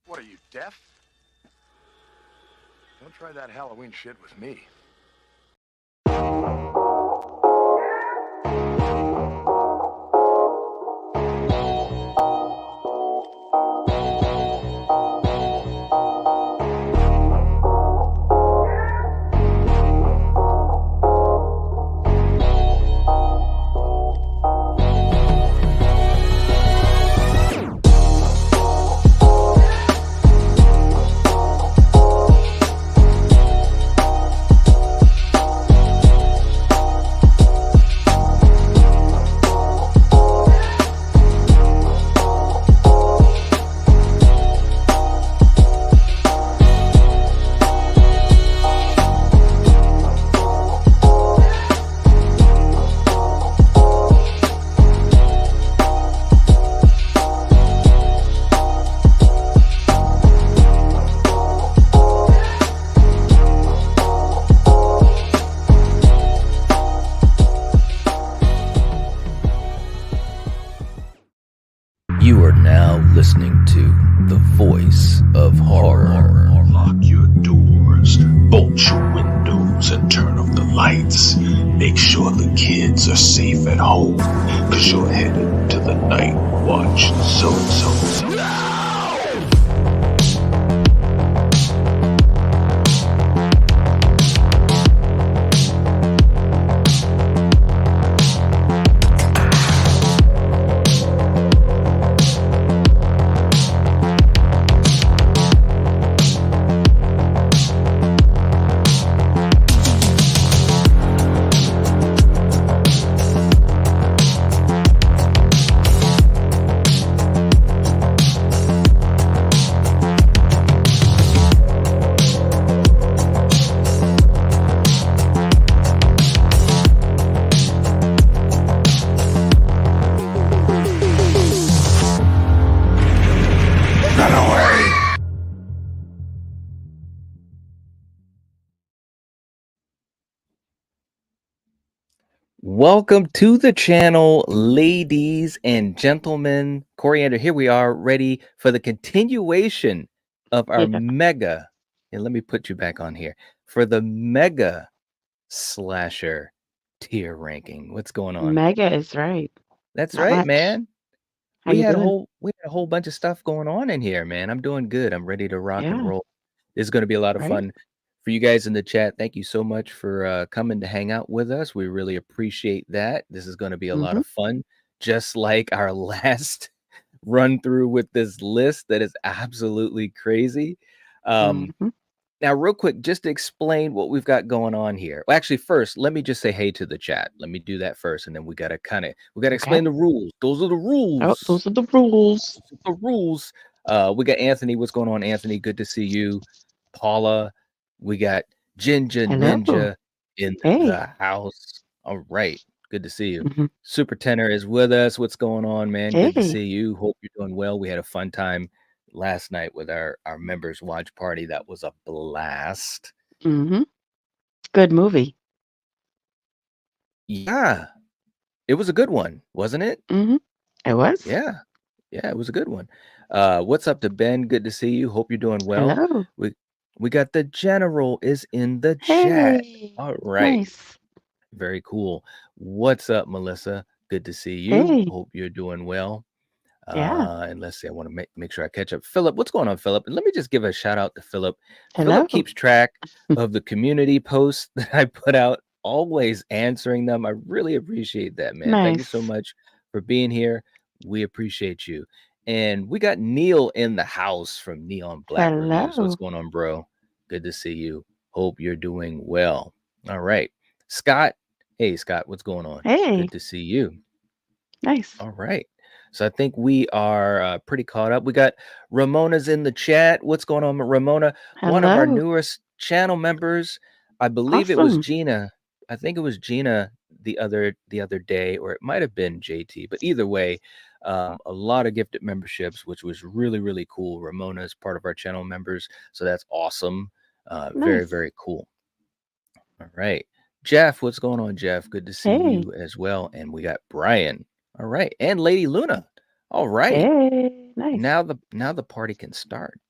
What are you, deaf? Don't try that Halloween shit with me. You are now listening to the voice of horror. Lock your doors, bolt your windows, and turn off the lights. Make sure the kids are safe at home, cause you're headed to the Night Watch Zone. Welcome to the channel, ladies and gentlemen. Coriander, here we are, ready for the continuation of our mega, and let me put you back on here, for the mega slasher tier ranking. What's going on? Mega is right. That's Not right, much. man. How We you had a doing? whole bunch of stuff going on in here, man. I'm doing good. I'm ready to rock and Yeah. roll. This is going to be a lot of Right? fun. For you guys in the chat, thank you so much for coming to hang out with us. We really appreciate that. This is going to be a lot Mhm. of fun, just like our last run through with this list that is absolutely crazy. Mhm. Now, real quick, just to explain what we've got going on here. Well, actually, first, let me just say hey to the chat. Let me do that first, and then we gotta Okay. explain the rules. Those are the Oh, rules. those are the rules. Those are the rules. We got Anthony. What's going on, Anthony? Good to see you. Paula. We got Ginger Hello. Ninja in Hey. the house. All right. Good to see you. Mhm. Super Tenor is with us. What's going on, man? Good to Hey. see you. Hope you're doing well. We had a fun time last night with our members watch party. That was a blast. Mhm. Good movie. Yeah, it was a good one, wasn't it? Mhm. It was? Yeah, it was a good one. What's up to Ben? Good to see you. Hope you're doing well. Hello. We got the general is in the chat. Hey. All right, Nice. very cool. What's up, Melissa? Good to see you. Hey. Hope you're doing well. Yeah. And let's see, I want to make sure I catch up. Philip, what's going on, Philip? And let me just give a shout out to Philip. Hello. Philip keeps track of the community posts that I put out, always answering them. I really appreciate that, man. Thank you so Nice. much for being here. We appreciate you. And we got Neil in the house from Neon Black Reviews. What's Hello. going on, bro? Good to see you. Hope you're doing well. All right. Scott. Hey, Scott, what's going on? Hey. Good to see you. Nice. All right. So I think we are pretty caught up. We got Ramona's in the chat. What's going on, Ramona? One of our Hello. newest channel members. I believe it was Awesome. Gina. I think it was Gina the other day, or it might have been JT. But either way, a lot of gifted memberships, which was really, really cool. Ramona is part of our channel members, so that's awesome. Very, Nice. very cool. All right. Jeff, what's going on, Jeff? Good to see Hey. you as well. And we got Brian. All right. And Lady Luna. All right. Hey. Nice. Now the party can start.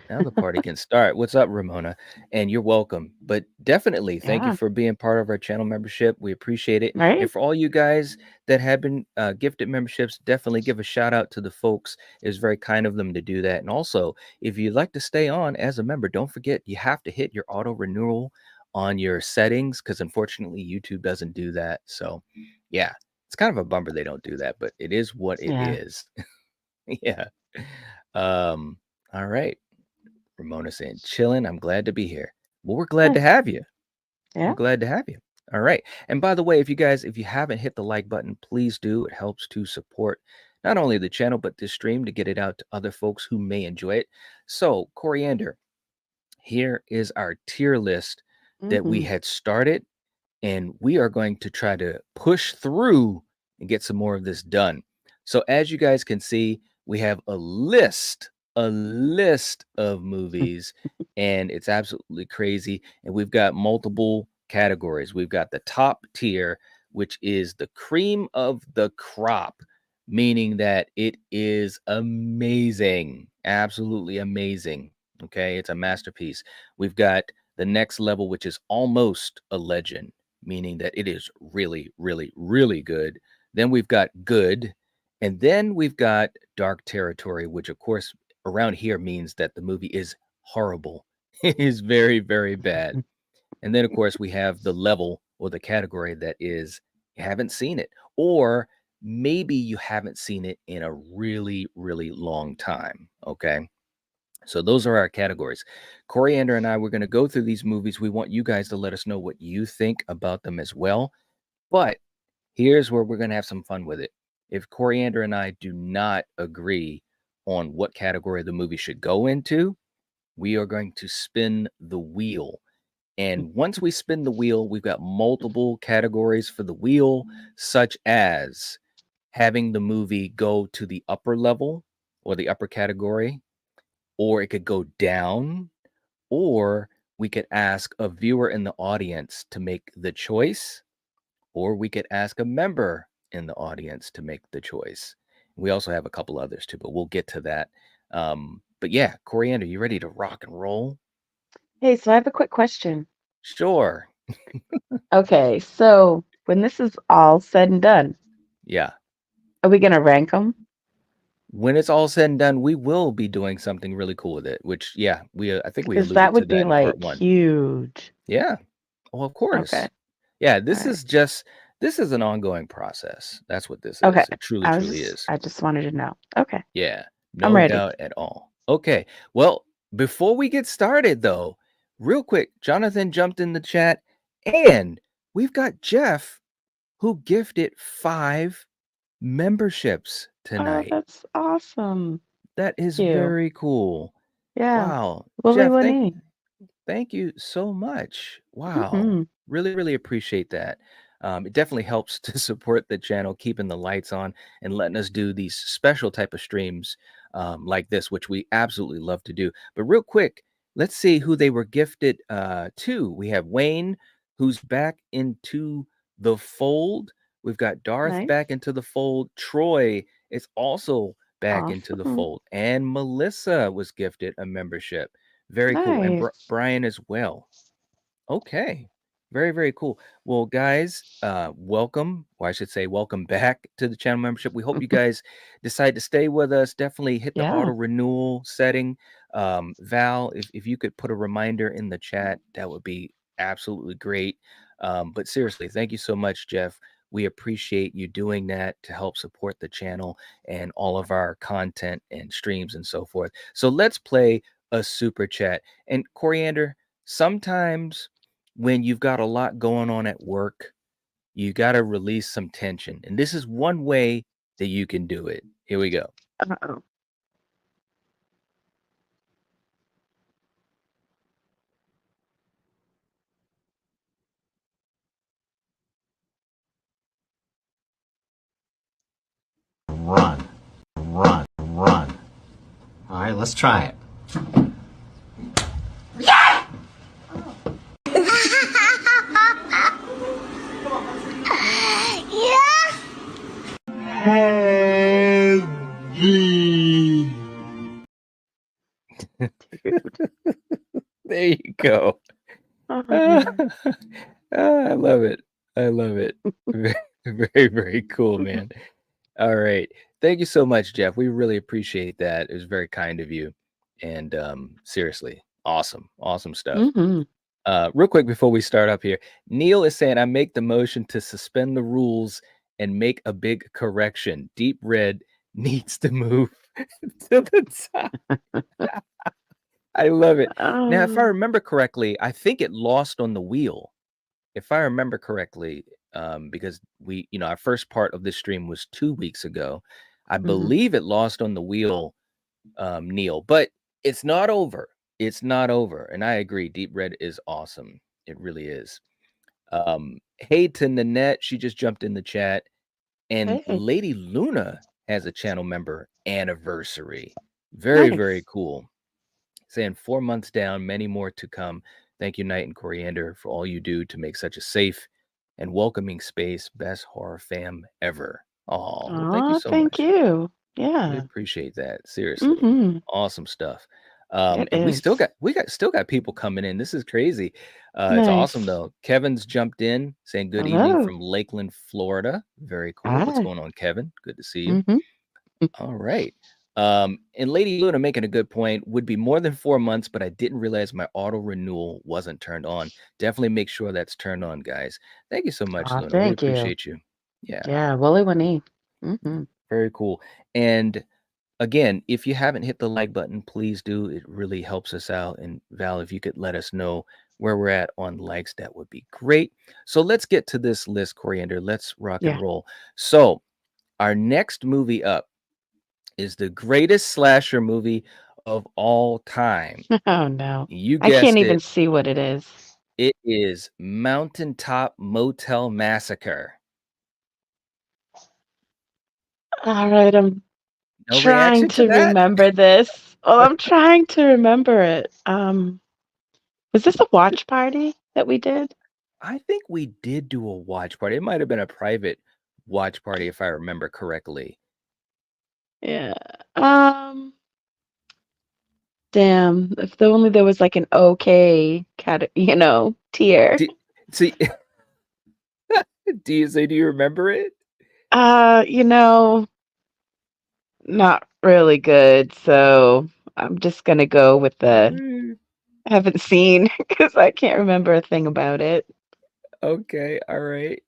Now the party can start. What's up, Ramona? And you're welcome. But definitely thank you Yeah. for being part of our channel membership. We appreciate it. Right? And for all you guys that have been gifted memberships, definitely give a shout out to the folks. It's very kind of them to do that. And also, if you'd like to stay on as a member, don't forget you have to hit your auto renewal on your settings because unfortunately YouTube doesn't do that. So yeah, it's kind of a bummer they don't do that, but it is what it Yeah. is. Yeah. All right. Ramona saying, chilling. I'm glad to be here. Well, we're glad to Nice. have you. Yeah. We're glad to have you. All right. And by the way, if you haven't hit the like button, please do. It helps to support not only the channel, but this stream to get it out to other folks who may enjoy it. So, Coriander, here is our tier list that we Mm-hmm. had started, and we are going to try to push through and get some more of this done. So as you guys can see, we have a list of movies, and it's absolutely crazy. And we've got multiple categories. We've got the top tier, which is the cream of the crop, meaning that it is amazing, absolutely amazing. Okay, it's a masterpiece. We've got the next level, which is almost a legend, meaning that it is really, really, really good. Then we've got good. And then we've got dark territory, which, of course, around here means that the movie is horrible. It is very, very bad. And then, of course, we have the level or the category that is you haven't seen it, or maybe you haven't seen it in a really, really long time. Okay. So those are our categories. Coriander and I, we're going to go through these movies. We want you guys to let us know what you think about them as well. But here's where we're going to have some fun with it. If Coriander and I do not agree on what category the movie should go into, we are going to spin the wheel. And once we spin the wheel, we've got multiple categories for the wheel, such as having the movie go to the upper level or the upper category, or it could go down, or we could ask a viewer in the audience to make the choice, or we could ask a member in the audience to make the choice. We also have a couple others too, but we'll get to that. But yeah, Coriander, you ready to rock and roll? Hey, so I have a quick question. Sure. Okay, so when this is all said and done, Yeah. are we gonna rank them? When it's all said and done, we will be doing something really cool with it, which, yeah, I think we Because that alluded to would be that in part like one. huge. Yeah. Well, of Okay. course. Yeah, this All is this is an ongoing process. That's what this Okay. is. It truly, truly is. I just wanted to know. Okay. Yeah, I'm no ready. doubt at all. Okay. Well, before we get started though, real quick, Jonathan jumped in the chat and we've got Jeff who gifted 5 memberships Oh, tonight. that's awesome. That is Thank you. very cool. Yeah. Wow. Lovely Jeff, winning. thank you so much. Wow. Mhm. Really, really appreciate that. It definitely helps to support the channel, keeping the lights on and letting us do these special type of streams like this, which we absolutely love to do. But real quick, let's see who they were gifted to. We have Wayne, who's back into the fold. We've got Darth Nice. back into the fold. Troy is also back into the Awesome. fold. And Melissa was gifted a membership. Very cool. And Nice. Brian as well. Okay. Very, very cool. Well, guys, welcome, or I should say welcome back to the channel membership. We hope you guys decide to stay with us. Definitely hit the Yeah. auto renewal setting. Val, if you could put a reminder in the chat, that would be absolutely great. But seriously, thank you so much, Jeff. We appreciate you doing that to help support the channel and all of our content and streams and so forth. So let's play a super chat. And Coriander, sometimes when you've got a lot going on at work, you got to release some tension. And this is one way that you can do it. Here we go. Uh-oh. Run, run, run. All right, let's try it. Dude. There you go. Oh, Ah, man. I love it. I love it. Very, very, very cool, man. All right. Thank you so much, Jeff. We really appreciate that. It was very kind of you. And seriously, awesome. Awesome stuff. Mhm. Real quick before we start up here, Neil is saying, I make the motion to suspend the rules and make a big correction. Deep Red needs to move to the top. I love it. Now, if I Oh. remember correctly, I think it lost on the wheel. If I remember correctly, because our first part of this stream was 2 weeks ago. I Mhm. believe it lost on the wheel, Neil, but it's not over. It's not over. And I agree. Deep Red is awesome. It really is. Hey to Nanette, she just jumped in the chat. And Hey. Lady Luna has a channel member anniversary. Very, very Nice. cool. Saying 4 months down, many more to come. Thank you, Night and Coriander, for all you do to make such a safe and welcoming space. Best horror fam ever. Oh, well, thank you Aw, so thank much. you. We Yeah. appreciate that. Seriously. Mhm. Awesome stuff. It And we is. still got people coming in. This is crazy. It's awesome Nice. though. Kevin's jumped in saying good evening Hello. from Lakeland, Florida. Very cool. What's Hi. going on, Kevin? Good to see you. Mhm. All right. And Lady Luna making a good point. Would be more than 4 months, but I didn't realize my auto renewal wasn't turned on. Definitely make sure that's turned on, guys. Thank you so much, Aw, Luna. We thank you. appreciate you. Yeah, Yeah, Willy Winnie. Mhm. very cool. And again, if you haven't hit the like button, please do. It really helps us out. And Val, if you could let us know where we're at on likes, that would be great. So let's get to this list, Coriander. Let's rock and Yeah. roll. So our next movie up is the greatest slasher movie of all time. Oh, no. You I can't guessed even it. see what it is. It is Mountaintop Motel Massacre. All right, I'm No trying reaction to to that? remember this. Oh, I'm trying to remember it. Was this a watch party that we did? I think we did do a watch party. It might have been a private watch party if I remember correctly. Yeah. Damn, if only there was like an okay tier. See, do you remember it? You know, not really good, so I'm just gonna go with the haven't seen because I can't remember a thing about it. Okay, all right.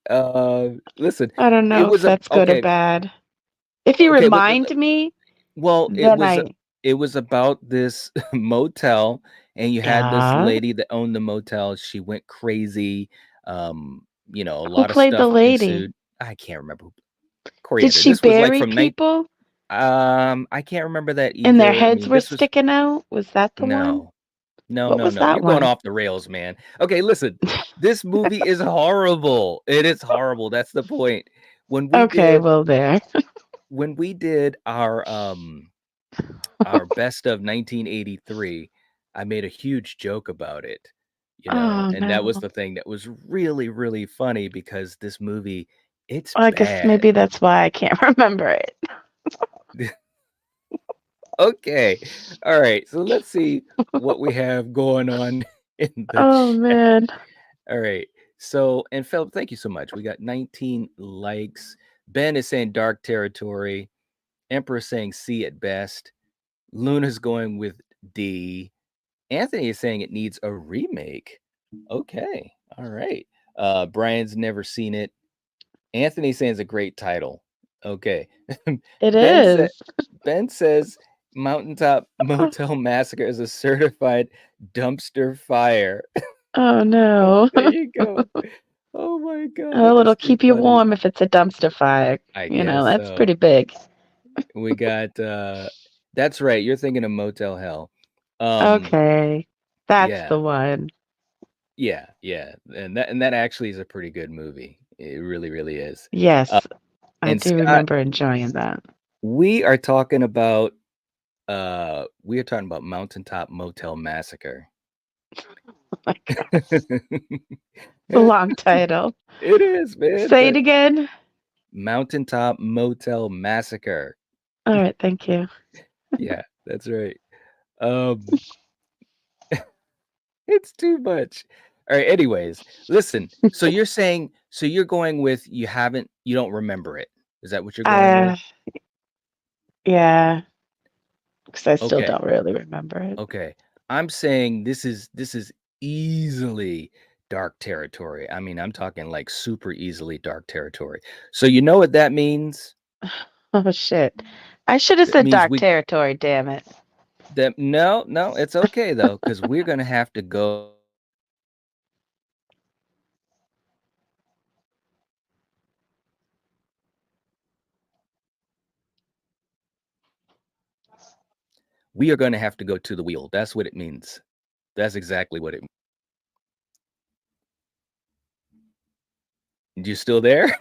Listen, I don't it know if was a that's good or bad. If you okay. remind me, Well, then I it was about this motel, and you had this yeah. lady that owned the motel. She went crazy. A Who lot of played the stuff lady? ensued. I can't remember. Did Coriander. she This was like bury from night. people I can't remember that and their either. I heads mean, were this was sticking out? Was that the one? no, no, What no, was no. that You're going one? off the rails, man. Okay, listen. This movie is horrible. It is horrible. That's the point. When we Okay, did well there. our best of 1983, I made a huge joke about it, Oh and that was no. the thing that was really, really funny because this movie, it's Well, I guess bad. maybe that's why I can't remember it. Okay. All right. So let's see what we have going on in the Oh chat. man. All right. So, and Philip, thank you so much. We got 19 likes. Ben is saying dark territory. Emperor saying C at best. Luna's going with D. Anthony is saying it needs a remake. Okay. All right. Brian's never seen it. Anthony saying it's a great title. Okay. It Ben is. Ben says Mountaintop Motel Massacre is a certified dumpster fire. Oh no. There you go. Oh my God, Oh, that's it'll too keep you funny. warm if it's a dumpster fire. I guess That's so. pretty big. We got that's right. You're thinking of Motel Hell. Okay. That's Yeah, the one. yeah. And that actually is a pretty good movie. It really, really is. Yes, I And do Scott, remember enjoying that. we are talking about Mountaintop Motel Massacre. Oh my God. It's a long title. It is, man. Say it But again. Mountaintop Motel Massacre. All right, thank you. Yeah, that's right. Um, it's too much. All right. Anyways, listen. So you're saying, so you're going with you don't remember it. Is that what you're going with? Yeah, because I still Okay. don't really remember it. Okay. I'm saying this is easily dark territory. I mean, I'm talking like super easily dark territory. So you know what that means? Oh shit! I should have That said means dark territory. Damn it! no, it's okay though, because we're gonna have to go. We are gonna have to go to the wheel. That's what it means. That's exactly what it means. You still there?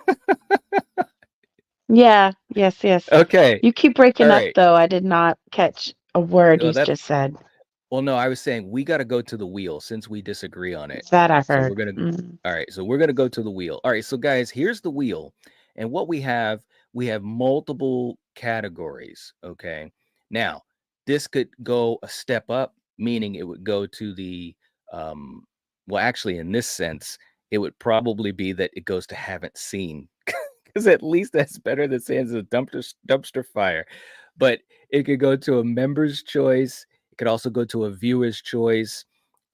Yeah. Yes. Yes. Okay. You keep All breaking up right. though. I did not catch a word Well, you that's just said. well, no, I was saying we got to go to the wheel since we disagree on it. That I So heard. we're gonna. Mm. All right. So we're gonna go to the wheel. All right. So guys, here's the wheel, and what we have multiple categories. Okay. Now this could go a step up, meaning it would go to the well, actually, in this sense, it would probably be that it goes to haven't seen, because at least that's better than saying it's a dumpster fire. But it could go to a member's choice. It could also go to a viewer's choice.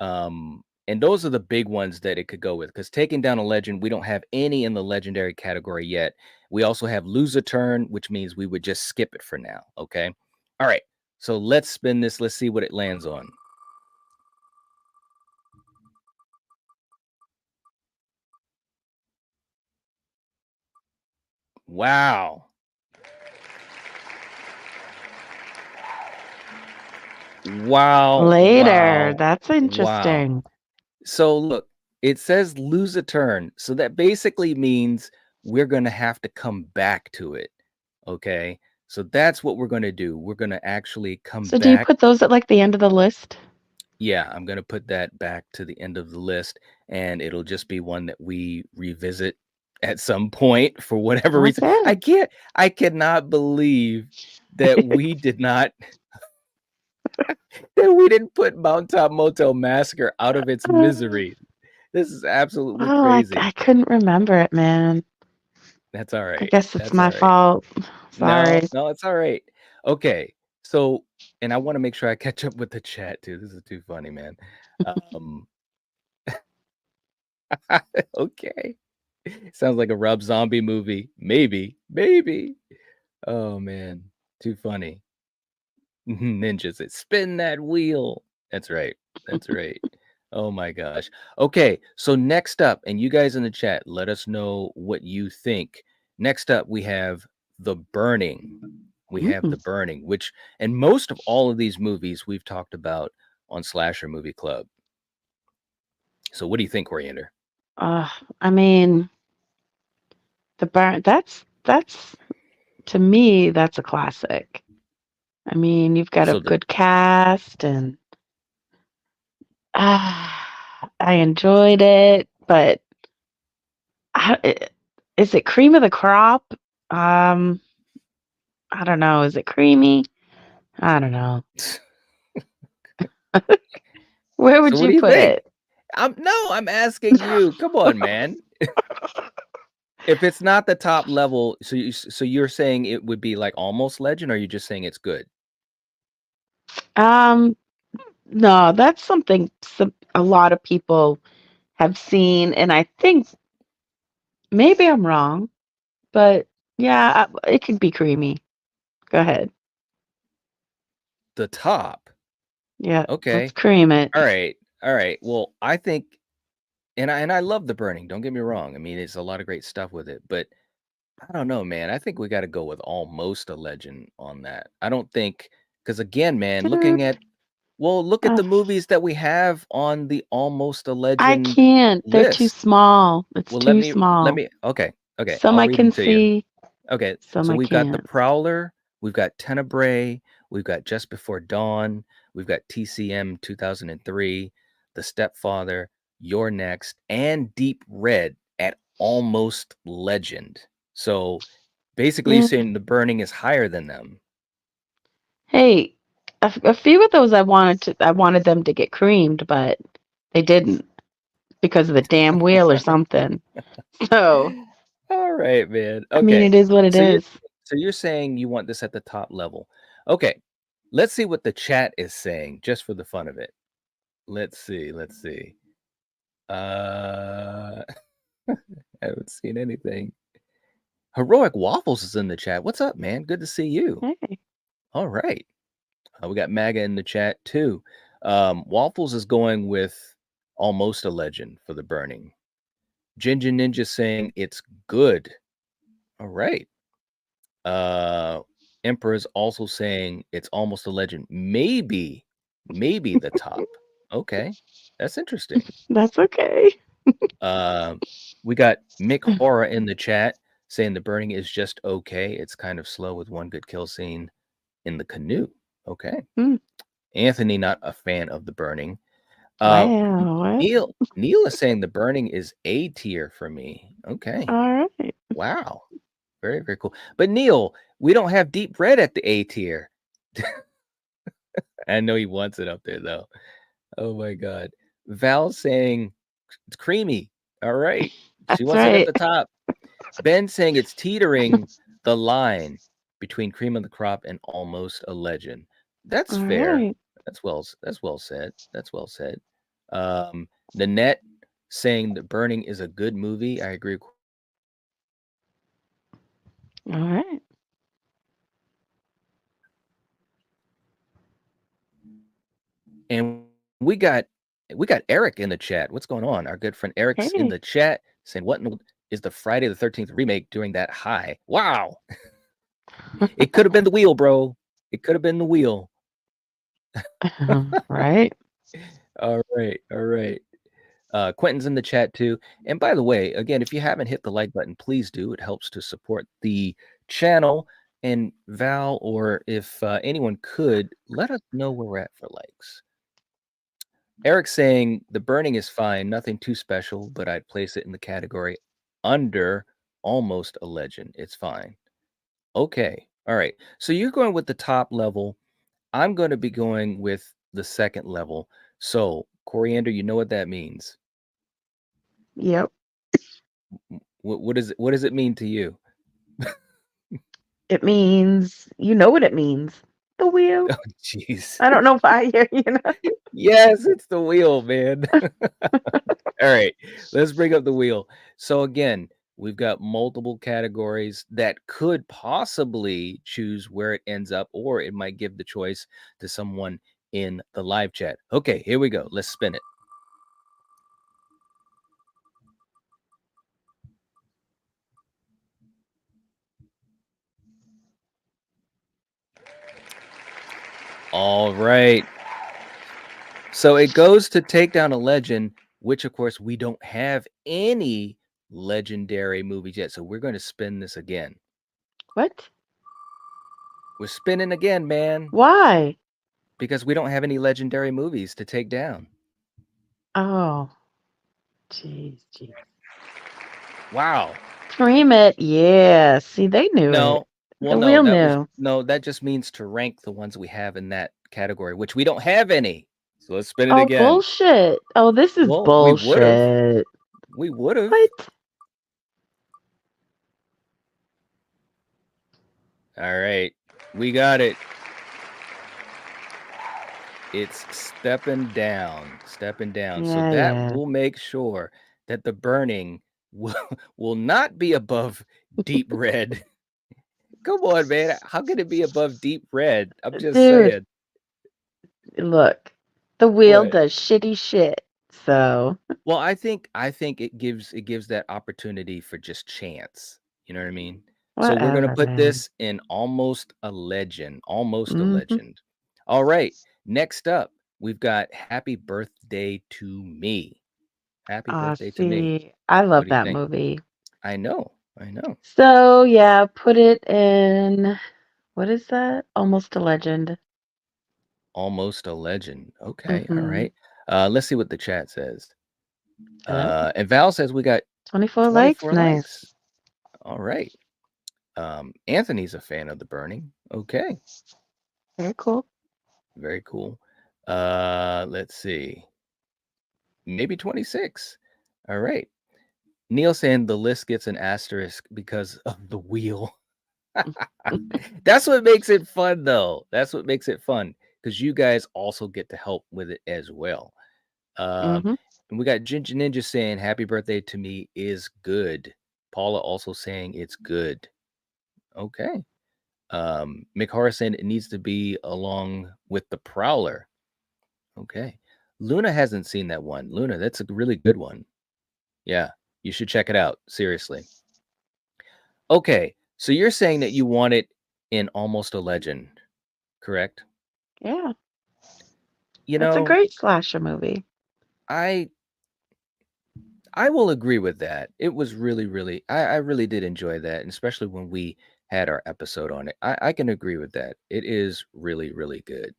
And those are the big ones that it could go with, because taking down a legend, we don't have any in the legendary category yet. We also have lose a turn, which means we would just skip it for now. Okay. All right. So let's spin this. Let's see what it lands on. Wow. Wow. Later. Wow. That's Wow. interesting. So look, it says lose a turn. So that basically means we're going to have to come back to it. Okay. So that's what we're going to do. We're going to actually come So do you back. put those at like the end of the list? Yeah, I'm going to put that back to the end of the list, and it'll just be one that we revisit at some point for whatever reason. Okay. I cannot believe that we did not that we didn't put Mountaintop Motel Massacre out of its misery. This is absolutely Oh, crazy. I couldn't remember it, man. That's all right. I guess it's That's my all right. fault. Sorry. No, it's all right. Okay. So, and I want to make sure I catch up with the chat too. This is too funny, man. Okay. Sounds like a Rob Zombie movie. Maybe. Oh man, too funny. Ninja said, spin that wheel. That's right. That's right. Oh my gosh. Okay, so next up, and you guys in the chat, let us know what you think. Next up, we have The Burning. We have The Burning, which, and most of all of these movies we've talked about on Slasher Movie Club. So what do you think, Coriander? I mean, the burn. That's to me. That's a classic. I mean, you've got a So good cast, and I enjoyed it. But is it cream of the crop? I don't know. Is it creamy? I don't know. Where would so what do you you put think? it? I'm asking you. Come on, man. If it's not the top level, so you're saying it would be like almost legend, or are you just saying it's good? No, that's something a lot of people have seen, and I think maybe I'm wrong, but yeah, it could be creamy. Go ahead. The top. Yeah, Okay. let's cream it. All right. All right. Well, I think, and I love The Burning. Don't get me wrong. I mean, it's a lot of great stuff with it, but I don't know, man. I think we got to go with almost a legend on that. I don't think, because again, man, looking at, look at the movies that we have on the almost a I legend can't. They're too list. small. It's Well, too small. okay. Some I'll I read can them to you. see, Okay, some so I we've got The can't. Prowler, we've got Tenebrae, we've got Just Before Dawn, we've got TCM 2003, The Stepfather, You're Next, and Deep Red at almost legend. So basically, you're saying The Burning is higher than them. Hey, a few of those I wanted them to get creamed, but they didn't because of the damn wheel or something. So, All right, man. I mean, Okay. it is what it So you're is. so you're saying you want this at the top level. Okay. Let's see what the chat is saying just for the fun of it. Let's see. Let's see. I haven't seen anything. Heroic Waffles is in the chat. What's up, man? Good to see you. Hey. All right. We got MAGA in the chat too. Waffles is going with Almost a Legend for the burning. Ginger Ninja saying it's good. All right. Emperor is also saying it's Almost a Legend. Maybe the top. Okay. That's interesting. That's okay. We got Mick Horror in the chat saying the burning is just okay. It's kind of slow with one good kill scene in the canoe. Okay. Anthony, not a fan of the burning. Wow. Neil is saying the burning is A tier for me. Okay. All right. Wow. Very, very cool. But Neil, we don't have deep red at the A tier. I know he wants it up there though. Oh my God. Val saying it's creamy. All right. She That's wants it at right. the top. Ben saying it's teetering the line between cream of the crop and Almost a Legend. That's All fair. right. That's well said. That's well said. Nanette saying The Burning is a good movie. I agree. All right. And we got Eric in the chat. What's going on? Our good friend Eric's in Hey. the chat saying, "What is the Friday the 13th remake during that high?" Wow. It could have been the wheel, bro. It could have been the wheel. Right. All right. Quentin's in the chat too. And by the way, again, if you haven't hit the like button, please do. It helps to support the channel. And Val, or if anyone could, let us know where we're at for likes. Eric saying the burning is fine, nothing too special, but I'd place it in the category under Almost a Legend. It's fine. Okay. All right. So you're going with the top level. I'm going to be going with the second level. So, Coriander, you know what that means. Yep. What does it mean to you? It means, you know what it means. The wheel. Oh, jeez. I don't know if I hear you know. Yes, it's the wheel, man. All right, let's bring up the wheel. So again, we've got multiple categories that could possibly choose where it ends up, or it might give the choice to someone in the live chat. Okay, here we go. Let's spin it. All right. So it goes to take down a legend, which of course we don't have any legendary movies yet. So we're going to spin this again. What? We're spinning again, man. Why? Because we don't have any legendary movies to take down. Oh. Jeez. Wow. Cream it. Yeah. See, they knew it. Well, The wheel knew. That just means to rank the ones we have in that category, which we don't have any. So let's spin it Oh, again. bullshit. Oh, this is Well, bullshit. We would have. What? All right. We got it. It's stepping down. So that will make sure that the burning will not be above deep red. Come on, man. How can it be above deep red? I'm just saying. Look, the wheel What? does shitty shit. So. Well, I think it gives that opportunity for just chance. You know what I mean? Whatever, so we're gonna put man. this in Almost a Legend. Almost a Mhm. Legend. All right. Next up, we've got Happy Birthday to Me. Happy Birthday to Me. I love What do you that think? movie. I know. So yeah, put it in. What is that? Almost a Legend. Almost a Legend. Okay. All Mhm. right. Let's see what the chat says. Hello? And Val says we got 24 24 likes. Nice. likes. All right. Anthony's a fan of The Burning. Okay. Very cool. Very cool. Let's see. Maybe 26. All right. Neil saying the list gets an asterisk because of the wheel. That's what makes it fun, though. That's what makes it fun, because you guys also get to help with it as well. Mhm. And we got Ginger Ninja saying happy birthday to me is good. Paula also saying it's good. Okay. Mick Horror saying it needs to be along with the Prowler. Okay. Luna hasn't seen that one. Luna, that's a really good one. Yeah, you should check it out. Seriously. Okay, so you're saying that you want it in Almost a Legend, correct? Yeah. You It's a know, great slasher movie. I will agree with that. It was really, really, I really did enjoy that, and especially when we had our episode on it. I can agree with that. It is really, really good.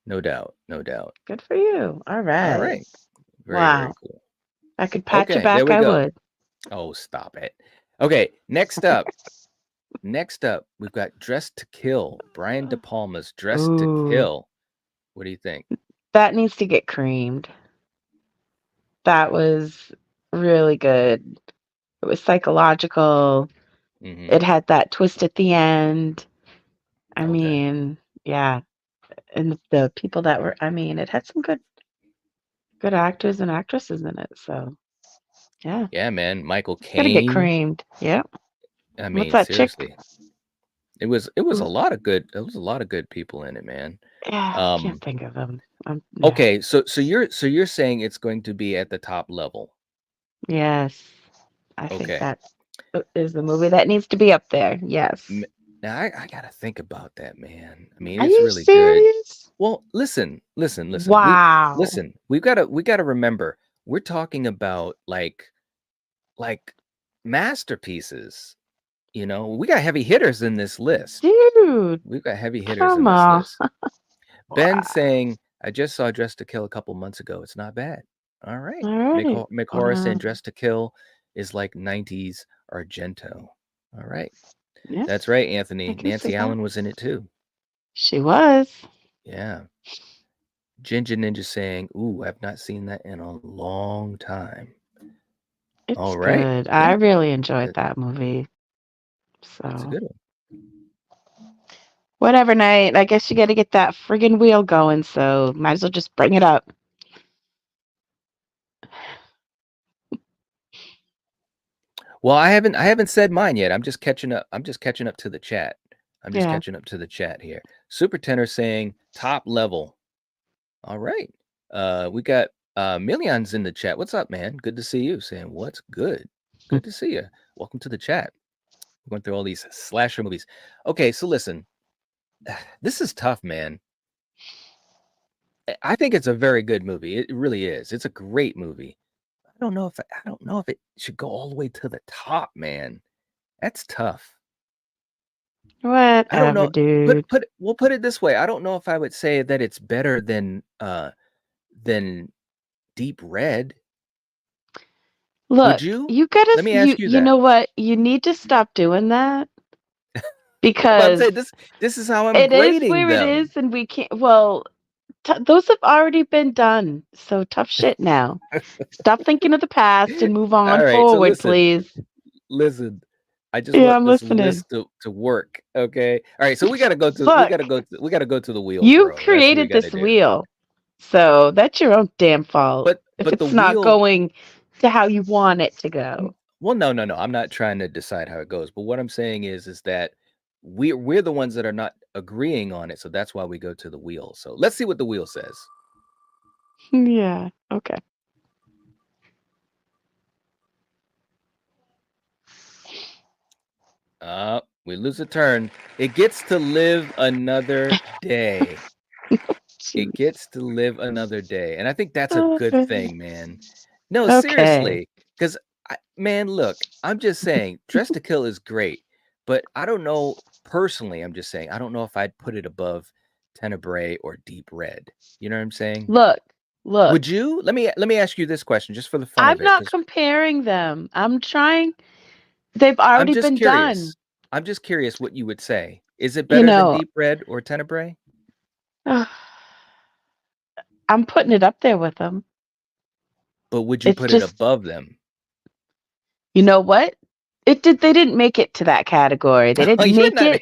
No doubt. No doubt. Good for you. All All right. right. Very, very Wow. cool. If I could pat you Okay, there back, we I go. would. Oh, stop it. Okay, next up. Next up, we've got Dressed to Kill. Brian De Palma's Dressed to Ooh. Kill. What do you think? That needs to get creamed. That was really good. It was psychological. Mhm. It had that twist at the end. I Okay. mean, yeah. And the people that were, I mean, it had some good actors and actresses in it. So, yeah. Yeah, man. Michael Gotta get Caine. creamed. Yep. I What's mean, that seriously. chick? It was a Who's- lot of good. There was a lot of good people in it, man. Yeah, I can't think of them. Yeah. Okay, so you're saying it's going to be at the top level. Yes. I think Okay. that is the movie that needs to be up there. Yes. Now I gotta think about that, man. I mean, Are it's you really good. serious? Well, listen. Wow. We gotta remember, we're talking about like masterpieces. You know, we got heavy hitters in this list. Dude. We've got heavy hitters in Come this on. list. Ben Wow. saying, I just saw Dressed to Kill a couple months ago. It's not bad. All right. All right. Mick Horror saying Dressed to Kill is like 90s Argento. All right. Yeah, That's right, I Anthony. can see Nancy that. Allen was in it too. She was. Yeah. Ginger Ninja saying, ooh, I've not seen that in a long time. It's All right. good. Okay. I really enjoyed that movie. So It's a good one. whatever night, I guess you got to get that friggin' wheel going. So might as well just bring it up. Well, I haven't said mine yet. I'm just catching up. I'm just catching up to the chat. Yeah. Catching up to the chat here. Super Tenor saying top level. All right. We got Millions in the chat. What's up, man? Good to see you. Saying what's good. Good to see you. Welcome to the chat. We're going through all these slasher movies. Okay, so listen. This is tough, man. I think it's a very good movie. It really is. It's a great movie. I don't know if it should go all the way to the top, man. That's tough. Whatever, I don't know. dude. We'll put it this way. I don't know if I would say that it's better than Deep Red. Look, Would you? you gotta. Let me ask you You that. know what? You need to stop doing that Well, I'm because saying this is how I'm it is grading where them. it is, and we can't. Well, those have already been done. So tough shit now. Stop thinking of the past and move on All right, forward, so please. listen. I just Yeah, want I'm this listening. list to work. Okay. All right. So we gotta go to Look, we gotta go to the wheel. You bro. That's what we created gotta this do. wheel, so that's your own damn fault. But if the it's not wheel going to how you want it to go. Well, no. I'm not trying to decide how it goes. But what I'm saying is that we're the ones that are not agreeing on it. So that's why we go to the wheel. So let's see what the wheel says. Yeah. Okay. We lose a turn. It gets to live another day. It gets to live another day. And I think that's a good thing, man. No, Okay. seriously. Because, man, look, I'm just saying, Dressed to Kill is great. But I don't know, personally, I'm just saying, I don't know if I'd put it above Tenebrae or Deep Red. You know what I'm saying? Look. Would you? Let me ask you this question, just for the fun of it. I'm not comparing them. I'm trying. They've already been done. I'm just curious what you would say. Is it better than Deep Red or Tenebrae? I'm putting it up there with them. But would you It's put it just, above them? you know what? They didn't make it to that category. They Oh, didn't make it.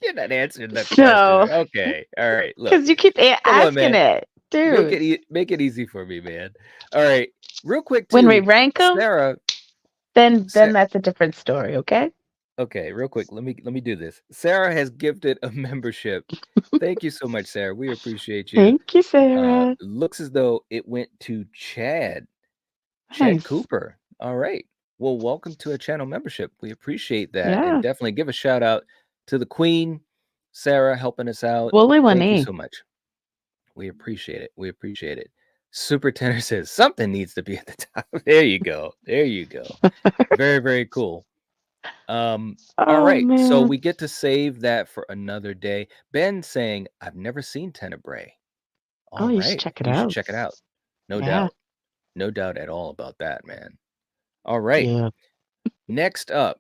you're not answering the question. No, Okay. All right. Look. because you keep Come on, asking man. it, dude. Make it easy for me, man. All right. Real quick When we too, rank them, Sarah. then Sa- that's a different story. Okay. okay, real quick. Let me do this. Sarah has gifted a membership. Thank you so much, Sarah. We appreciate you. Thank you, Sarah. Looks as though it went to Chad Nice. Cooper. All right. Well, welcome to a channel membership. We appreciate that. Yeah. And definitely give a shout out to the Queen, Sarah, helping us out. Wooly Thank you Winnie. so much. We appreciate it. We appreciate it. Super Tenor says something needs to be at the top. There you go. There you go. Very, very cool. All Oh, right. So man. we get to save that for another day. Ben saying, I've never seen Tenebrae. Oh, All you should right. check it You should out. check it out. No Yeah. doubt. No doubt at all about that, man. All right. Yeah. Next up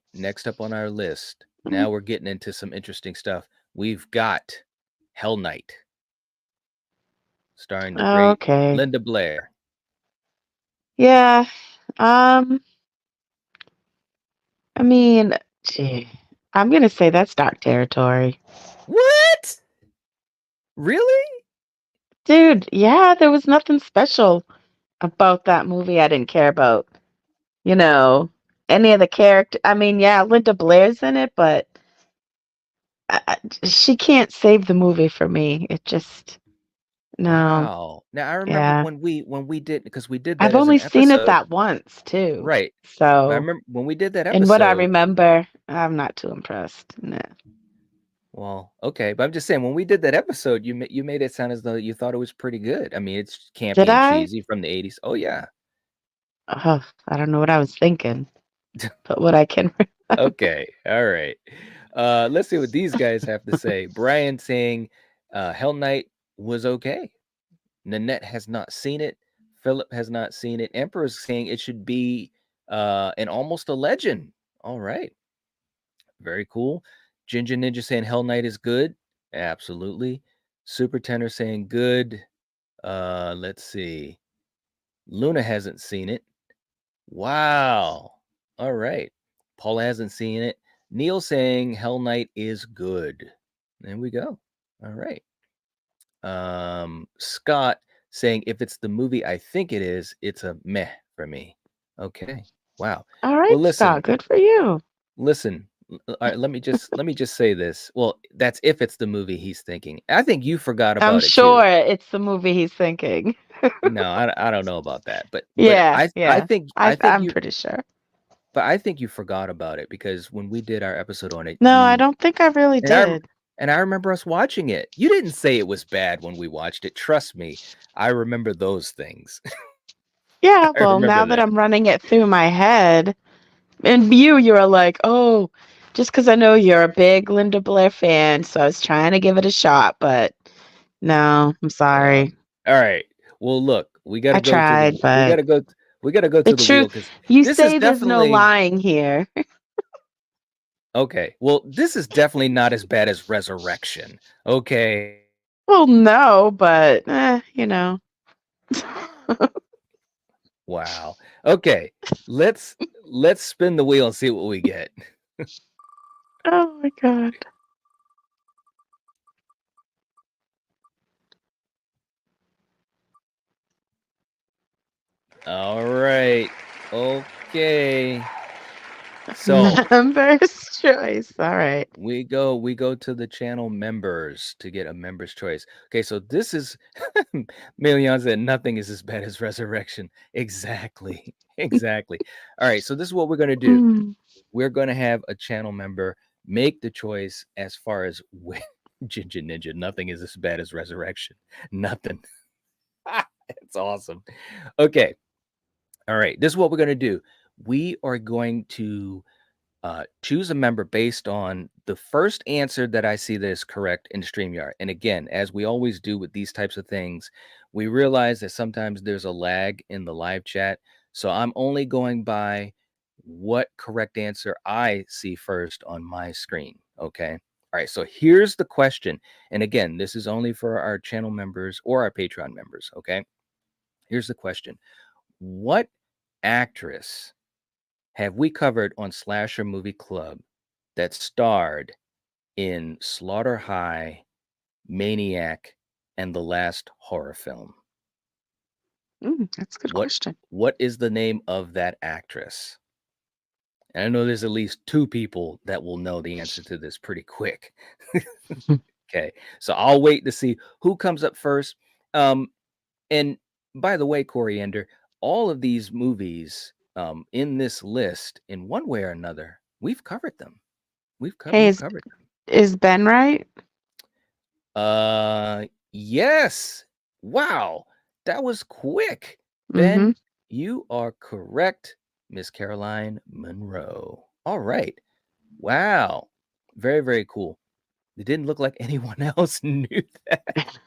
on our list. Now we're getting into some interesting stuff. We've got Hell Night, starring the great Okay. Linda Blair. Yeah. I mean, gee, I'm gonna say that's dark territory. What? Really? Dude, yeah, there was nothing special about that movie I didn't care about. You know, any of the character. I mean, yeah, Linda Blair's in it, but she can't save the movie for me. It just no. Wow. Now I remember Yeah. when we did, because we did that I've as an only seen it episode. that once too. Right. But I So, remember when we did that and what I episode. remember, I'm not too impressed. Nah. Well, okay, but I'm just saying when we did that episode, you made it sound as though you thought it was pretty good. I mean, it's Did campy and I? cheesy from the 80s. Oh yeah. I don't know what I was thinking, but what I can. Okay. All right. Let's see what these guys have to say. Brian saying Hell Night was okay. Nanette has not seen it. Philip has not seen it. Emperor is saying it should be an almost a legend. All right. Very cool. Ginger Ninja saying Hell Night is good. Absolutely. Super Tenor saying good. Let's see. Luna hasn't seen it. Wow. All right. Paula hasn't seen it. Neil saying Hell Night is good. There we go. All right. Scott saying if it's the movie I think it is, it's a meh for me. Okay. Wow. All right, Well, listen. Scott. Good for you. Listen. All right, let me just say this. Well, that's if it's the movie he's thinking. I think you forgot about I'm it sure too. it's the movie he's thinking. No, I don't know about that. But Yeah, I think I'm you pretty sure. but I think you forgot about it because when we did our episode on it, No, I don't think I really and I did. and I remember us watching it. You didn't say it was bad when we watched it. Trust me, I remember those things. Yeah, I well, remember now that that. I'm running it through my head, and you were like, oh, just because I know you're a big Linda Blair fan, so I was trying to give it a shot, but no, I'm sorry. All right. Well, look, we got I to go to tried, the but we got to go the to the wheel truth, because you this is say there's no definitely lying here. okay. Well, this is definitely not as bad as Resurrection. Okay. Well, no, but you know. Wow. Okay. Let's spin the wheel and see what we get. Oh my god. All right. Okay. So Members choice. All right. we go to the channel members to get a member's choice. Okay, so this is Million said nothing is as bad as Resurrection. Exactly. Exactly. All right, so this is what we're gonna do. Mm. We're gonna have a channel member make the choice as far as Ginger Ninja. Nothing is as bad as Resurrection. Nothing. It's awesome. Okay. All right. This is what we're going to do. We are going to choose a member based on the first answer that I see that is correct in StreamYard. And again, as we always do with these types of things, we realize that sometimes there's a lag in the live chat. So I'm only going by what correct answer I see first on my screen. Okay. All right, so here's the question. And again, this is only for our channel members or our Patreon members, okay? Here's the question. What actress have we covered on Slasher Movie Club that starred in Slaughter High, Maniac, and the last horror film? That's a good What question. what is the name of that actress? And I know there's at least 2 people that will know the answer to this pretty quick. Okay, so I'll wait to see who comes up first. And by the way, Coriander, all of these movies in this list, in one way or another, we've covered them. We've Hey, covered them. is Ben right? Yes. Wow, that was quick. Mm-hmm. Ben, you are correct, Miss Caroline Monroe. All right. Wow. Very, very cool. It didn't look like anyone else knew that.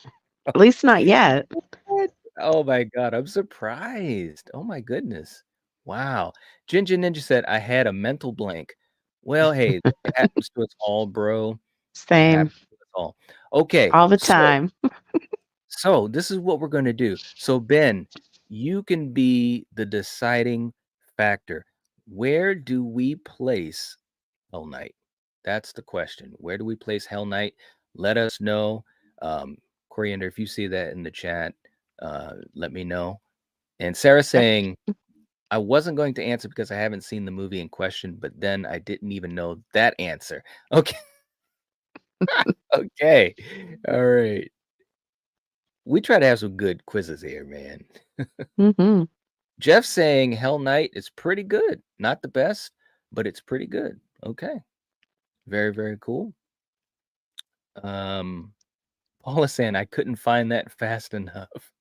At least not yet. What? Oh my God, I'm surprised. Oh my goodness. Wow. Ginger Ninja said, I had a mental blank. Well, hey, it happens to us all, bro. It Same. happens to us all. Okay. All the time. So this is what we're going to do. So Ben, you can be the deciding factor. Where do we place Hell Night? That's the question. Where do we place Hell Night? Let us know. Coriander, if you see that in the chat, let me know. And Sarah saying, I wasn't going to answer because I haven't seen the movie in question, but then I didn't even know that answer. Okay. Okay. All right. We try to have some good quizzes here, man. Mm-hmm. Jeff saying Hell Night is pretty good. Not the best, but it's pretty good. Okay. Very, very cool. Paula saying I couldn't find that fast enough.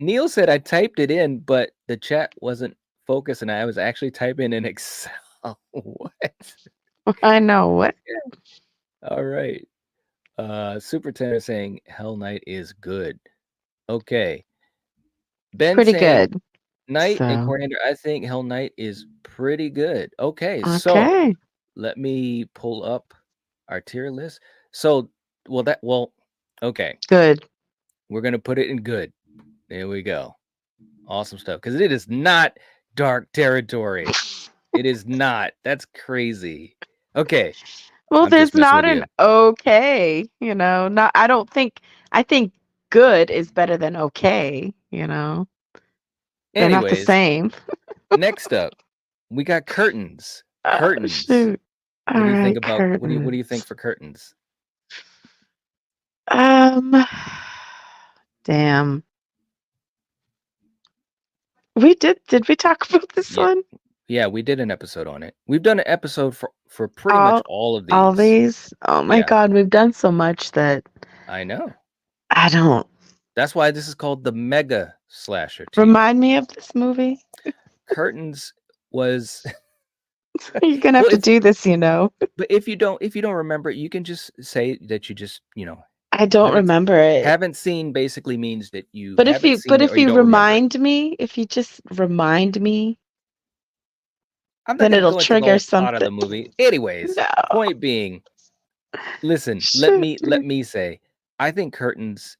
Neil said I typed it in, but the chat wasn't focused and I was actually typing in Excel. What? I know what. All right. Super Tanner saying Hell Night is good. Okay. Ben Pretty saying good. Night and So, Coriander, I think Hell Night is pretty good. Okay, so okay. let me pull up our tier list. So, okay. Good. We're gonna put it in good. There we go. Awesome stuff. Because it is not dark territory. It is not. That's crazy. Okay. Well, I'm just there's messing not with you. an okay, not I think good is better than okay, They're not the Anyways, same. next up, we got curtains. Curtains. Shoot. What do you think about curtains. what do you think for curtains? Damn. Did we talk about this one? Yeah, we did an episode on it. We've done an episode for pretty much all of these. All these? Oh my God, we've done so much that I know. I don't. That's why this is called the Mega Slasher tier. Remind me of this movie. Curtains was You're gonna have to do this, But if you don't remember it, you can just say that you just, I don't remember it. Haven't seen basically means that you But haven't if you seen it or you don't remind me, if you just remind me, I'm not then gonna it'll go into trigger the whole plot of the something. movie. Anyways, No. point being, listen, let me say, I think Curtains,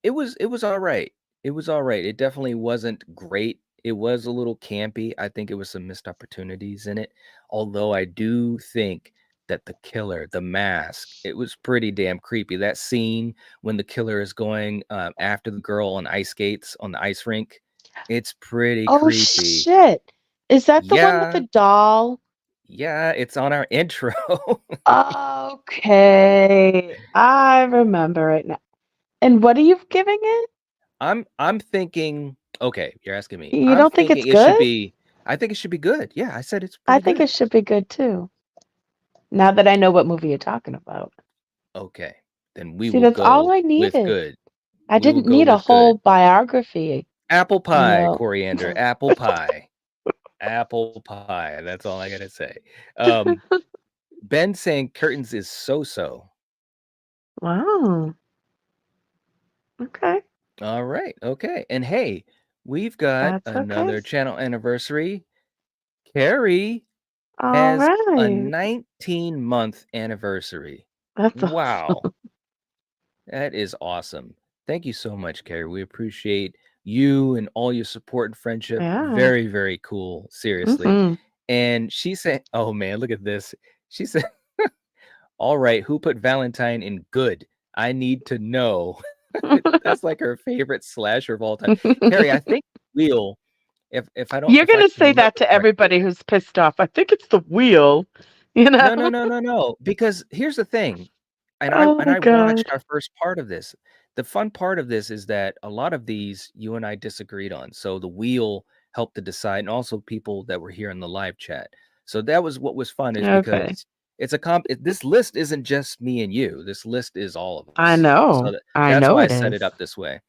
it was all right. It was all right. It definitely wasn't great. It was a little campy. I think it was some missed opportunities in it. Although I do think that the killer, the mask, it was pretty damn creepy. That scene when the killer is going after the girl on ice skates on the ice rink, it's pretty creepy. Shit. Is that the one with the doll? Yeah, it's on our intro. Okay. I remember it now. And what are you giving it? I'm thinking, okay, you're asking me. You don't think it's it should good? be, I think it should be good. Yeah, I said it's pretty I think good. it should be good too. Now that I know what movie you're talking about. Okay, then we See, will that's go all I with needed. good. I didn't need a whole biography. Apple pie, Coriander. Apple pie. Apple pie. That's all I gotta say. Ben saying Curtains is so-so. Wow. Okay. All right. Okay. And hey, we've got another channel anniversary. Carrie, All has a right. 19-month anniversary. That's awesome. Wow, that is awesome. Thank you so much, Carrie. We appreciate you and all your support and friendship. Yeah. Very, very cool. Seriously. Mhm. And she said, oh man, look at this. She said, all right, who put Valentine in good? I need to know. That's like her favorite slasher of all time. Carrie, I think Wheel, if I You're can gonna say that remember to correctly. everybody who's pissed off. I think it's the wheel, you know? No. Because here's the thing, and Oh my I god. watched our first part of this. The fun part of this is that a lot of these you and I disagreed on. So the wheel helped to decide, and also people that were here in the live chat. So that was what was fun, is Okay. because it's a this list isn't just me and you. This list is all of I us. So know. I that's know why I it set is. it up this way.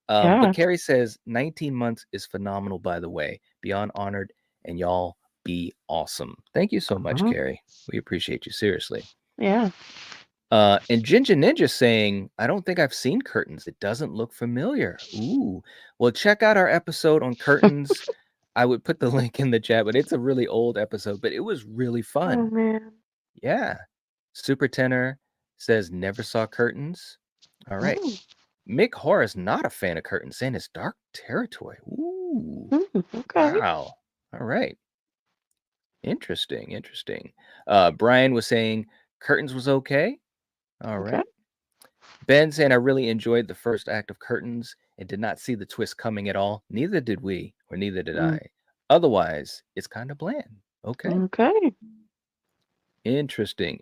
Yeah. But Carrie says 19 months is phenomenal, by the way. Beyond honored, and y'all be awesome. Thank you so much, Uh-huh. Carrie. We appreciate you, seriously. Yeah. And Ginger Ninja saying, I don't think I've seen Curtains. It doesn't look familiar. Ooh. Well, check out our episode on Curtains. I would put the link in the chat, but it's a really old episode, but it was really Oh fun. man. Yeah. Super Tenor says never saw Curtains. All right. Mm. Mick Horror is not a fan of Curtains, saying it's dark territory. Ooh. Okay. Wow. All right. Interesting. Brian was saying Curtains was okay. All Okay. right. Ben saying, I really enjoyed the first act of Curtains and did not see the twist coming at all. Neither did we, or neither did Mm. I. Otherwise, it's kind of bland. Okay. Okay. Interesting.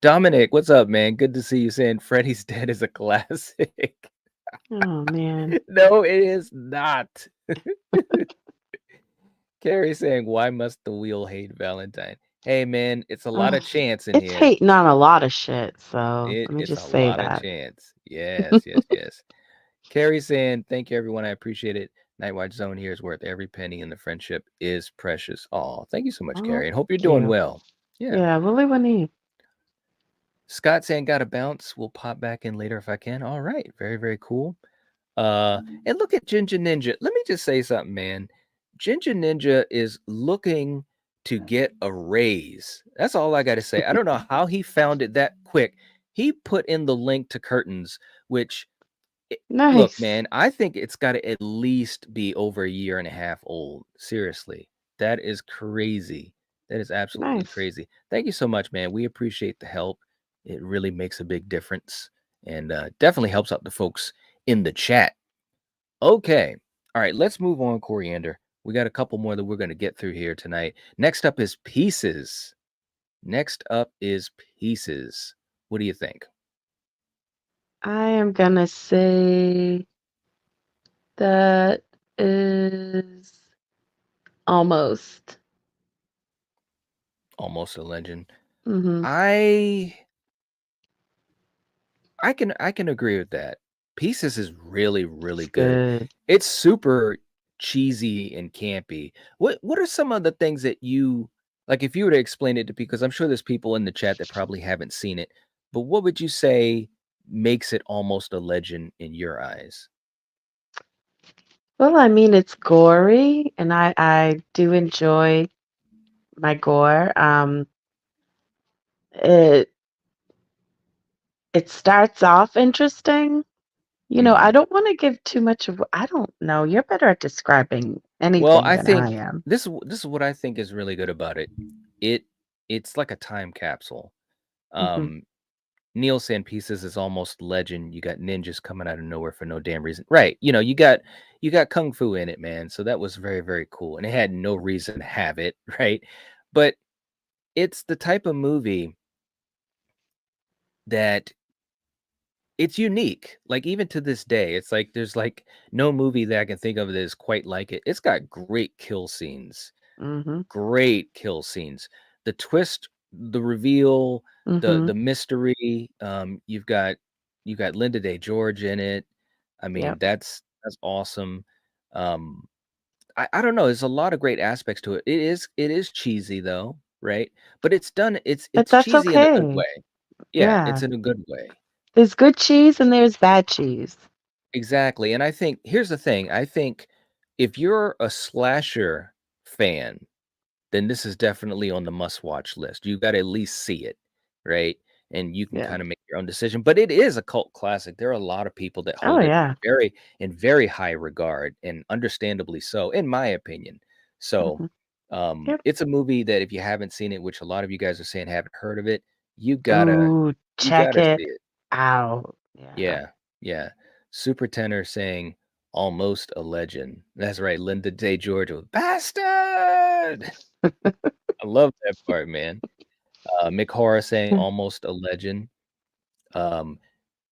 Dominic, what's up, man? Good to see you saying Freddy's Dead is a classic. Oh man. No, it is not. Carrie saying, why must the wheel hate Valentine? Hey, man, it's a lot of chance in It's here. hating on a lot of shit, so let me It's just a say lot of that. chance. Yes. Carrie saying, thank you, everyone. I appreciate it. Nightwatch Zone here is worth every penny, and the friendship is precious. Oh, thank you so much, Oh, Carrie, and hope you're thank doing you. well. Yeah, Willy Winnie. Scott saying, got to bounce. We'll pop back in later if I can. All right. Very, very cool. And look at Ginger Ninja. Let me just say something, man. Ginger Ninja is looking to get a raise. That's all I got to say. I don't know how he found it that quick. He put in the link to Curtains, which, Nice. look, man, I think it's got to at least be over a year and a half old. Seriously. That is crazy. That is absolutely Nice. crazy. Thank you so much, man. We appreciate the help. It really makes a big difference, and definitely helps out the folks in the chat. Okay. All right, let's move on, Coriander. We got a couple more that we're going to get through here tonight. Next up is Pieces. What do you think? I am gonna say that is almost. Almost a legend. Mm-hmm. I can agree with that. Pieces is really, really It's good. good. It's super cheesy and campy. What are some of the things that you like, if you were to explain it to, because I'm sure there's people in the chat that probably haven't seen it, but what would you say makes it almost a legend in your eyes? Well, I mean, it's gory, and I do enjoy my gore. It starts off interesting. You know, I Mhm. don't want to give too much of. I don't know. You're better at describing Well, anything I than I think am. this is what I think is really good about it. It's like a time capsule. Mm-hmm. Um Neil saying Pieces is almost legend. You got ninjas coming out of nowhere for no damn reason. Right. You know, you got kung fu in it, man. So that was very, very cool. And it had no reason to have it, right? But it's the type of movie that it's unique. Like, even to this day, it's like there's like no movie that I can think of that is quite like it. It's got great kill scenes. Mm-hmm. Great kill scenes. The twist, the reveal, Mm-hmm. the mystery. You got Linda Day George in it. I mean, Yep. that's awesome. Um, I don't know. There's a lot of great aspects to it. It is cheesy though, right? But it's done. But It's that's cheesy in a good okay. way. Yeah, Yeah. it's in a good way. There's good cheese and there's bad cheese. Exactly. And I think here's the thing. I think if you're a slasher fan, then this is definitely on the must-watch list. You got to at least see it, right? And you can Yeah. kind of make your own decision. But it is a cult classic. There are a lot of people that Oh hold it yeah. in very high regard, and understandably so, in my opinion. So Yep. it's a movie that if you haven't seen it, which a lot of you guys are saying haven't heard of it, you gotta Ooh, check see it it. out. Yeah. Yeah, yeah. Super Tenor saying almost a legend. That's right, Linda Day George was bastard. I love that part, man. Mick Horror saying almost a legend.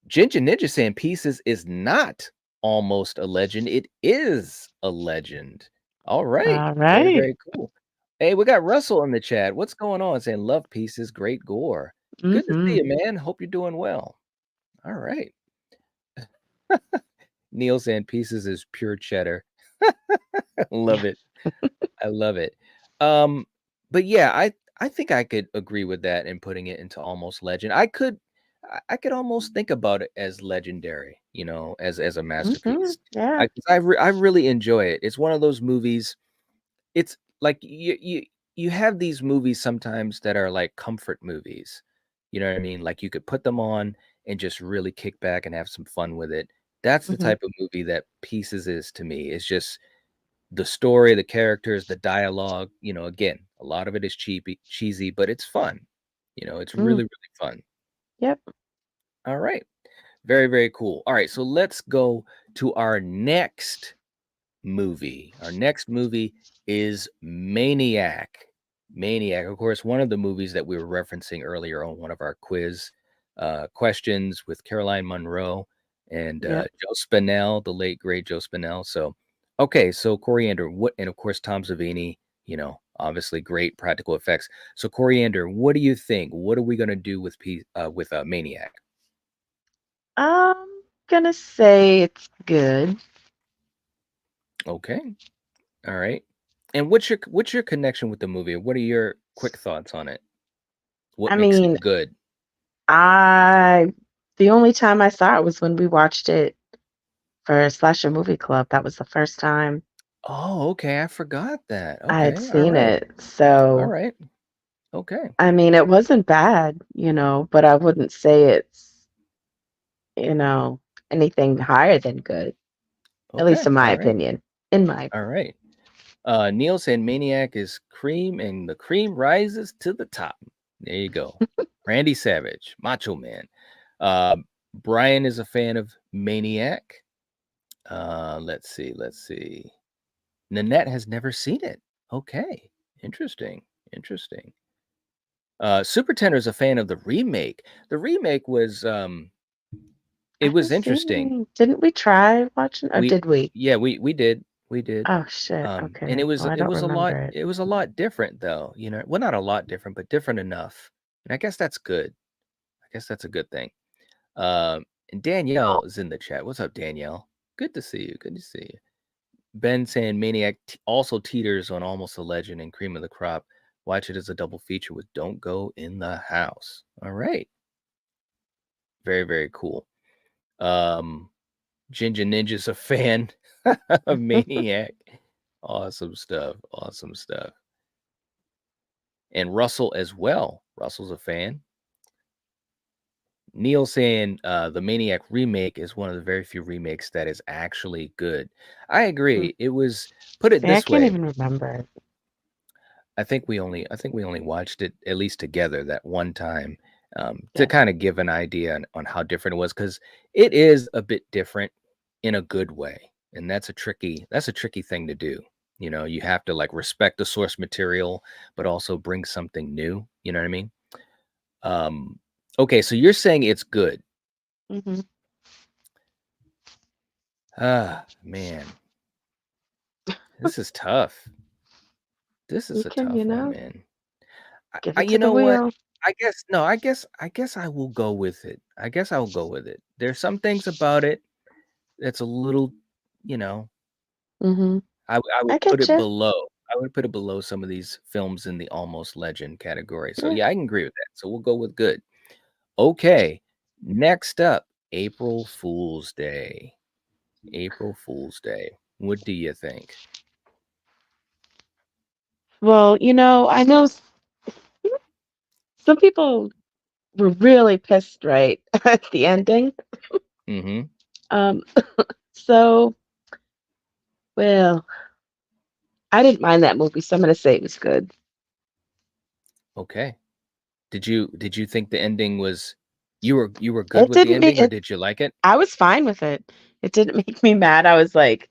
Ginger Ninja saying Pieces is not almost a legend. It is a legend. All right. All Very, right. very cool. Hey, we got Russell in the chat. What's going on? Saying love Pieces, great gore. Good to see you, man. Hope you're doing well. All right. Neil saying Pieces is pure cheddar. Love it. I love it. But yeah, I think I could agree with that and putting it into almost legend. I could almost think about it as legendary, as a masterpiece. Yeah. I really enjoy it. It's one of those movies. It's like you have these movies sometimes that are like comfort movies. You know what I mean? Like you could put them on and just really kick back and have some fun with it. That's the type of movie that Pieces is to me. It's just the story, the characters, the dialogue, again, a lot of it is cheesy, but it's fun. It's really, really fun. Yep. All right. Very, very cool. All right. So let's go to our next movie. Our next movie is Maniac. Maniac, of course, one of the movies that we were referencing earlier on one of our quiz questions with Caroline Munro and Joe Spinell, the late great Joe Spinell. So, okay, so Coriander, and of course Tom Savini, obviously great practical effects. So Coriander, what do you think? What are we gonna do with Maniac? I'm gonna say it's good. Okay, all right. And what's your connection with the movie? What are your quick thoughts on it? What I makes mean, it good? the only time I saw it was when we watched it for Slasher Movie Club. That was the first time Oh, okay. I forgot that. I had Okay. All seen right. it. All So, right. Okay. I mean, it wasn't bad, but I wouldn't say it's, anything higher than good, at least Okay. in my All right. opinion. In my All right. Neil said Maniac is cream and the cream rises to the top. There you go. Randy Savage, Macho Man. Brian is a fan of Maniac. Let's see. Nanette has never seen it. Okay. Interesting. Super Tenor is a fan of the remake. The remake was it was interesting. Didn't we try watching, or did we? We did. Oh shit. And Okay. it was Well, I it don't was a remember lot it. it was a lot different though, well, not a lot different, but different enough. And I guess that's good. I guess that's a good thing. And Danielle is in the chat. What's up, Danielle? Good to see you. Good to see you. Ben saying Maniac also teeters on Almost a Legend and Cream of the Crop. Watch it as a double feature with Don't Go in the House. All right. Very, very cool. Ginger Ninja's a fan of Maniac. Awesome stuff. And Russell as well. Russell's a fan. Neil saying the Maniac remake is one of the very few remakes that is actually good. I agree. It was, put it See, I this can't way. even remember it. I think we only watched it at least together that one time to kind of give an idea on how different it was, because it is a bit different in a good way, and that's a tricky thing to do. You have to like respect the source material, but also bring something new. You know what I mean? Okay, so you're saying it's good. Ah, man, this is tough. This is a tough one, man. Give it You to the know what? wheel. I guess I will go with it. There's some things about it that's a little, I I would put get it you. below. I would put it below some of these films in the almost legend category. So Yeah. yeah, I can agree with that. So we'll go with good. Okay. Next up, April Fool's Day. April Fool's Day. What do you think? Well, I know some people were really pissed, right, at the ending. Mm-hmm. Um, so, well, I didn't mind that movie, so I'm gonna say it was good. Okay. Did you think the ending was you were good It with the didn't make ending, or it. did you like it? I was fine with it. It didn't make me mad. I was like,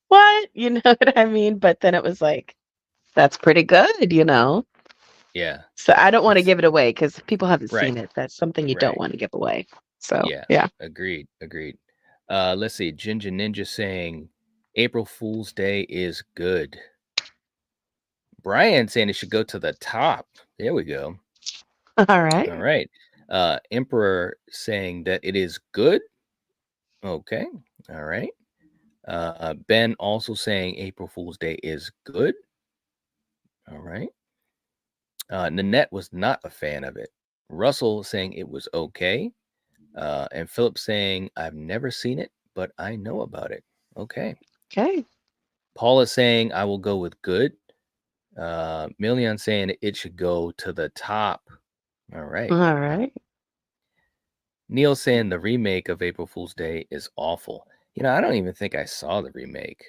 "What?" You know what I mean? But then it was like, "That's pretty good." Yeah. So I don't want to It's give it away because people haven't right. seen it. That's something you don't Right. want to give away. So Yeah. yeah. Agreed. Agreed. Let's see. Ginger Ninja saying April Fool's Day is good. Brian saying it should go to the top. There we go. All right. All right. Emperor saying that it is good. Okay. All right. Ben also saying April Fool's Day is good. All right. Nanette was not a fan of it. Russell saying it was okay. And Philip saying, I've never seen it, but I know about it. Okay. Okay. Paula saying, I will go with good. Million saying it should go to the top. All right. All right. Neil saying the remake of April Fool's Day is awful. I don't even think I saw the remake.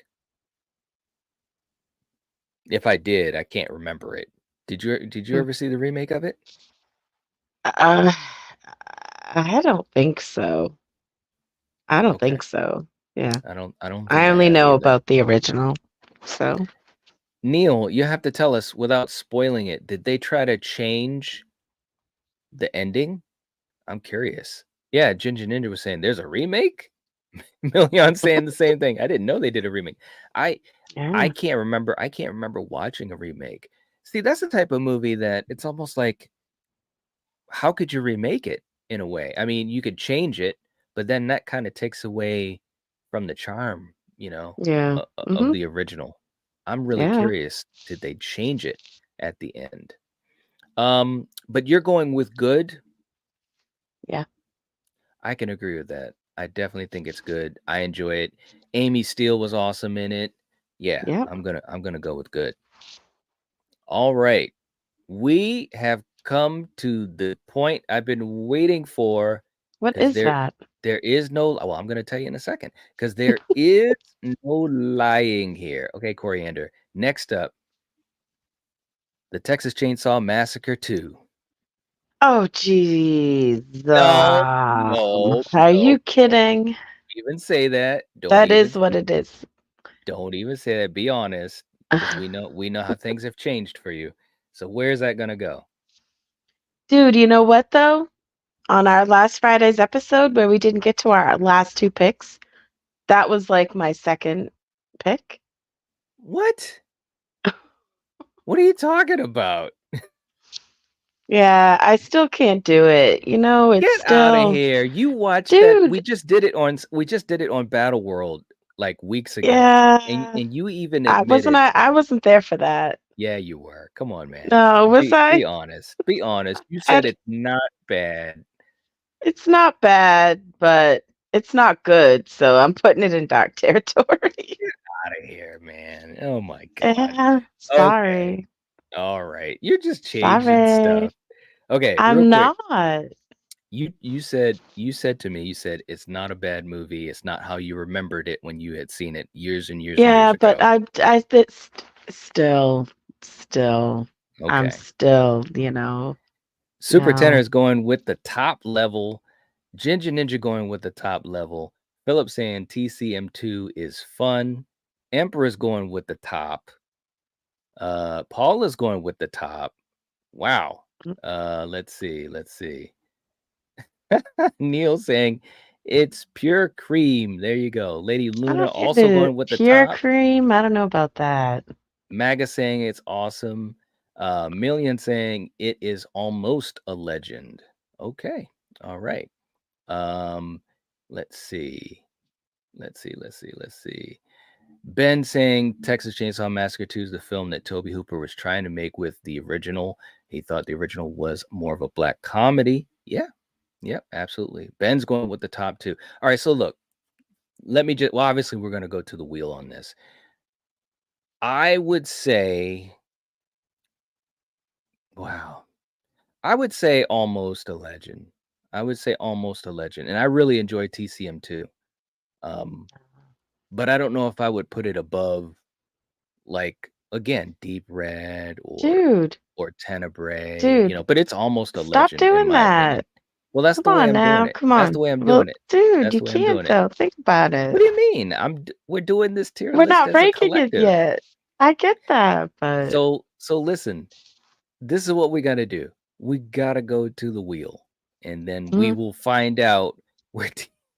If I did, I can't remember it. Did you Mm. ever see the remake of it? Uh, I don't think so. I don't Okay. think so. Yeah. I don't I think I only have know either. about the original. So, Neil, you have to tell us without spoiling it. Did they try to change the ending? I'm curious. Yeah, Ginger Ninja was saying there's a remake. Million saying the same thing. I didn't know they did a remake. I yeah. can't remember. I can't remember watching a remake. See, that's the type of movie that it's almost like, how could you remake it in a way? I mean, you could change it, but then that kind of takes away from the charm, Yeah. of Mhm. the original. I'm really Yeah. curious. Did they change it at the end? But you're going with good. Yeah. I can agree with that. I definitely think it's good. I enjoy it. Amy Steele was awesome in it. Yeah, Yep. I'm gonna go with good. All right. We have come to the point I've been waiting for, What because is there that? there is no, well, I'm gonna tell you in a second, because there is no lying here. Okay, Coriander. Next up, the Texas Chainsaw Massacre 2. Oh, jeez. No, no, Are no, you kidding? even say that. That is what it is. Don't even say that. Be honest, because we know how things have changed for you. So where's that gonna go? Dude, you know what though? On our last Friday's episode where we didn't get to our last two picks, that was like my second pick. What? What are you talking about? Yeah, I still can't do it. It's Get out of still, here. You watched that. We dude, just did it on Battle World like weeks ago. And yeah. and you even I wasn't admitted, I wasn't there for that. yeah, you were. Come on, man. No, was Be I? honest. Be honest. You I said it's not bad. It's not bad, but it's not good, so I'm putting it in dark territory. Out of here, man. Oh my God. Yeah, Okay. sorry. All right. You're just changing Sorry. stuff. Okay, real I'm quick. not. You said to me, you said it's not a bad movie. It's not how you remembered it when you had seen it years and years and years Yeah, but ago. still, I'm Okay. still, Super Tenor no. is going with the top level. Ginger Ninja going with the top level. Philip saying TCM2 is fun. Emperor's going with the top. Paul is going with the top. Wow. Let's see. Neil saying it's pure cream. There you go. Lady I Luna don't get also it. going with the Pure top. cream? I don't know about that. Maga saying it's awesome. Million saying it is almost a legend. Okay. All right. Um, let's see. Let's see. Ben saying Texas Chainsaw Massacre 2 is the film that Toby Hooper was trying to make with the original. He thought the original was more of a black comedy. Yeah. Yep, absolutely. Ben's going with the top two. All right, so look, well, obviously we're going to go to the wheel on this. I would say Wow. I would say almost a legend. I would say almost a legend. And I really enjoy TCM too. But I don't know if I would put it above, like, again, Deep Red Dude, or Tenebrae, dude, but it's almost a stop legend in doing my opinion. that. Well, that's Come the way on I'm doing now. it. Come That's the on. way I'm Well, doing it. dude, That's you the way I'm can't doing it. though. Think about it. What do you mean? We're doing this tier We're list not as a ranking it collective. yet. I get that, but So listen, this is what we got to do. We got to go to the wheel, and then we will find out where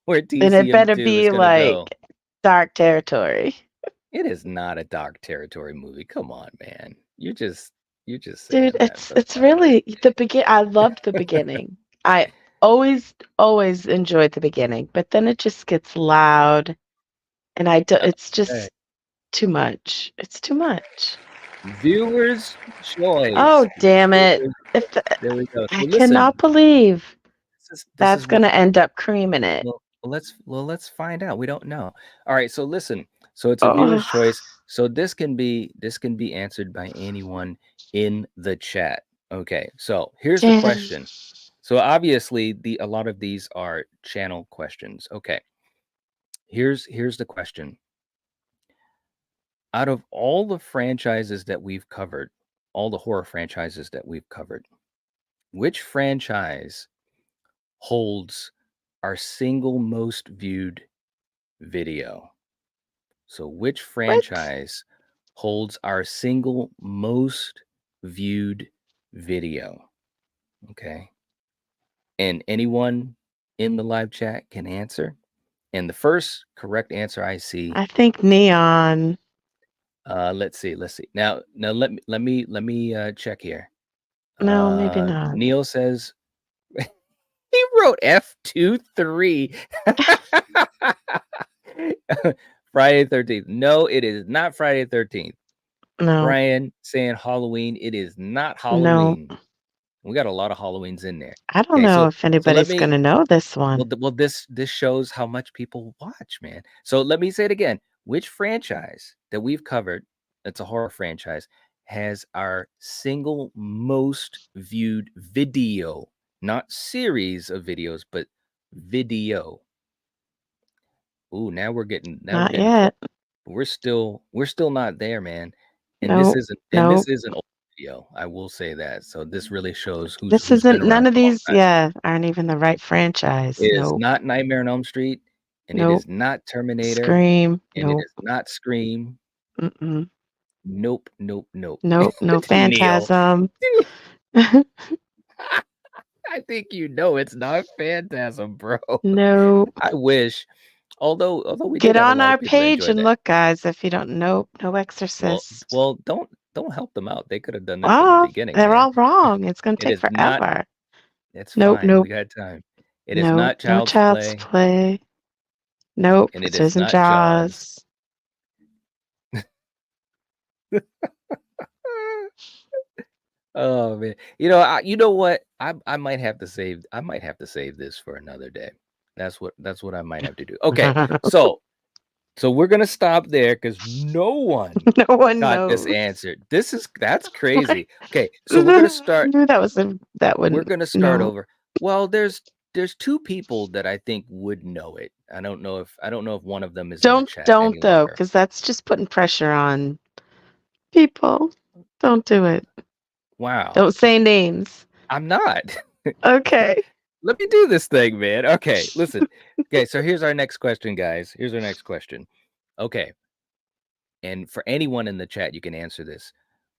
and it better TCM2 is be going to go. like dark territory. It is not a dark territory movie. Come on, man. You're just saying Dude, that for it's fun. really I loved the beginning. I always enjoyed the beginning, but then it just gets loud, and it's just too much. It's too much. Viewers' choice. Oh, damn it. There we go. So I listen, cannot believe this that's is going to end up creaming it. let's find out. We don't know. All right, so listen. So it's a viewer's choice. So this can be answered by anyone in the chat. Okay. So here's the question. So obviously a lot of these are channel questions. Okay. Here's the question. Out of all the franchises that we've covered, all the horror franchises that we've covered, which franchise holds our single most viewed video? So which franchise holds our single most viewed video? Okay. And anyone in the live chat can answer. And the first correct answer I see, I think Neon. let's see. Now let me check here. No, maybe not. Neil says he wrote F23. Friday 13th. No, it is not Friday 13th. No. Brian saying Halloween. It is not Halloween. No. We got a lot of Halloweens in there. I don't know if anybody's going to know this one. Well, this shows how much people watch, man. So let me say it again. Which franchise that we've covered, that's a horror franchise, has our single most viewed video? Not series of videos, but video. Ooh, now we're getting not yet. We're still not there, man. And nope. this is an old video. I will say that. So this really shows who's this isn't none of these. Yeah, aren't even the right franchise. It is not Nightmare on Elm Street, and it is not Terminator. Scream. And it is not Scream. Mm-mm. Nope. No Phantasm. I think it's not Phantasm, bro. No. I wish. Although we get on our page and look, guys. If you don't know, no Exorcist. Well, don't help them out. They could have done that from the beginning. They're all wrong. It's going to take forever. It's fine. We got time. It is not Child's Play. Nope. And it isn't Jaws. Oh man, you know what? I might have to save. I might have to save this for another day. That's what I might have to do. Okay, so we're gonna stop there because no one got this answered. That's crazy. Okay, so we're gonna start. We're gonna start over. Well, there's two people that I think would know it. I don't know if one of them is in the chat. Don't though, because that's just putting pressure on people. Don't do it. Wow. Don't say names. I'm not. Okay. Let me do this thing, man. Okay, listen. Okay, so here's our next question, guys. Here's our next question. Okay. And for anyone in the chat, you can answer this.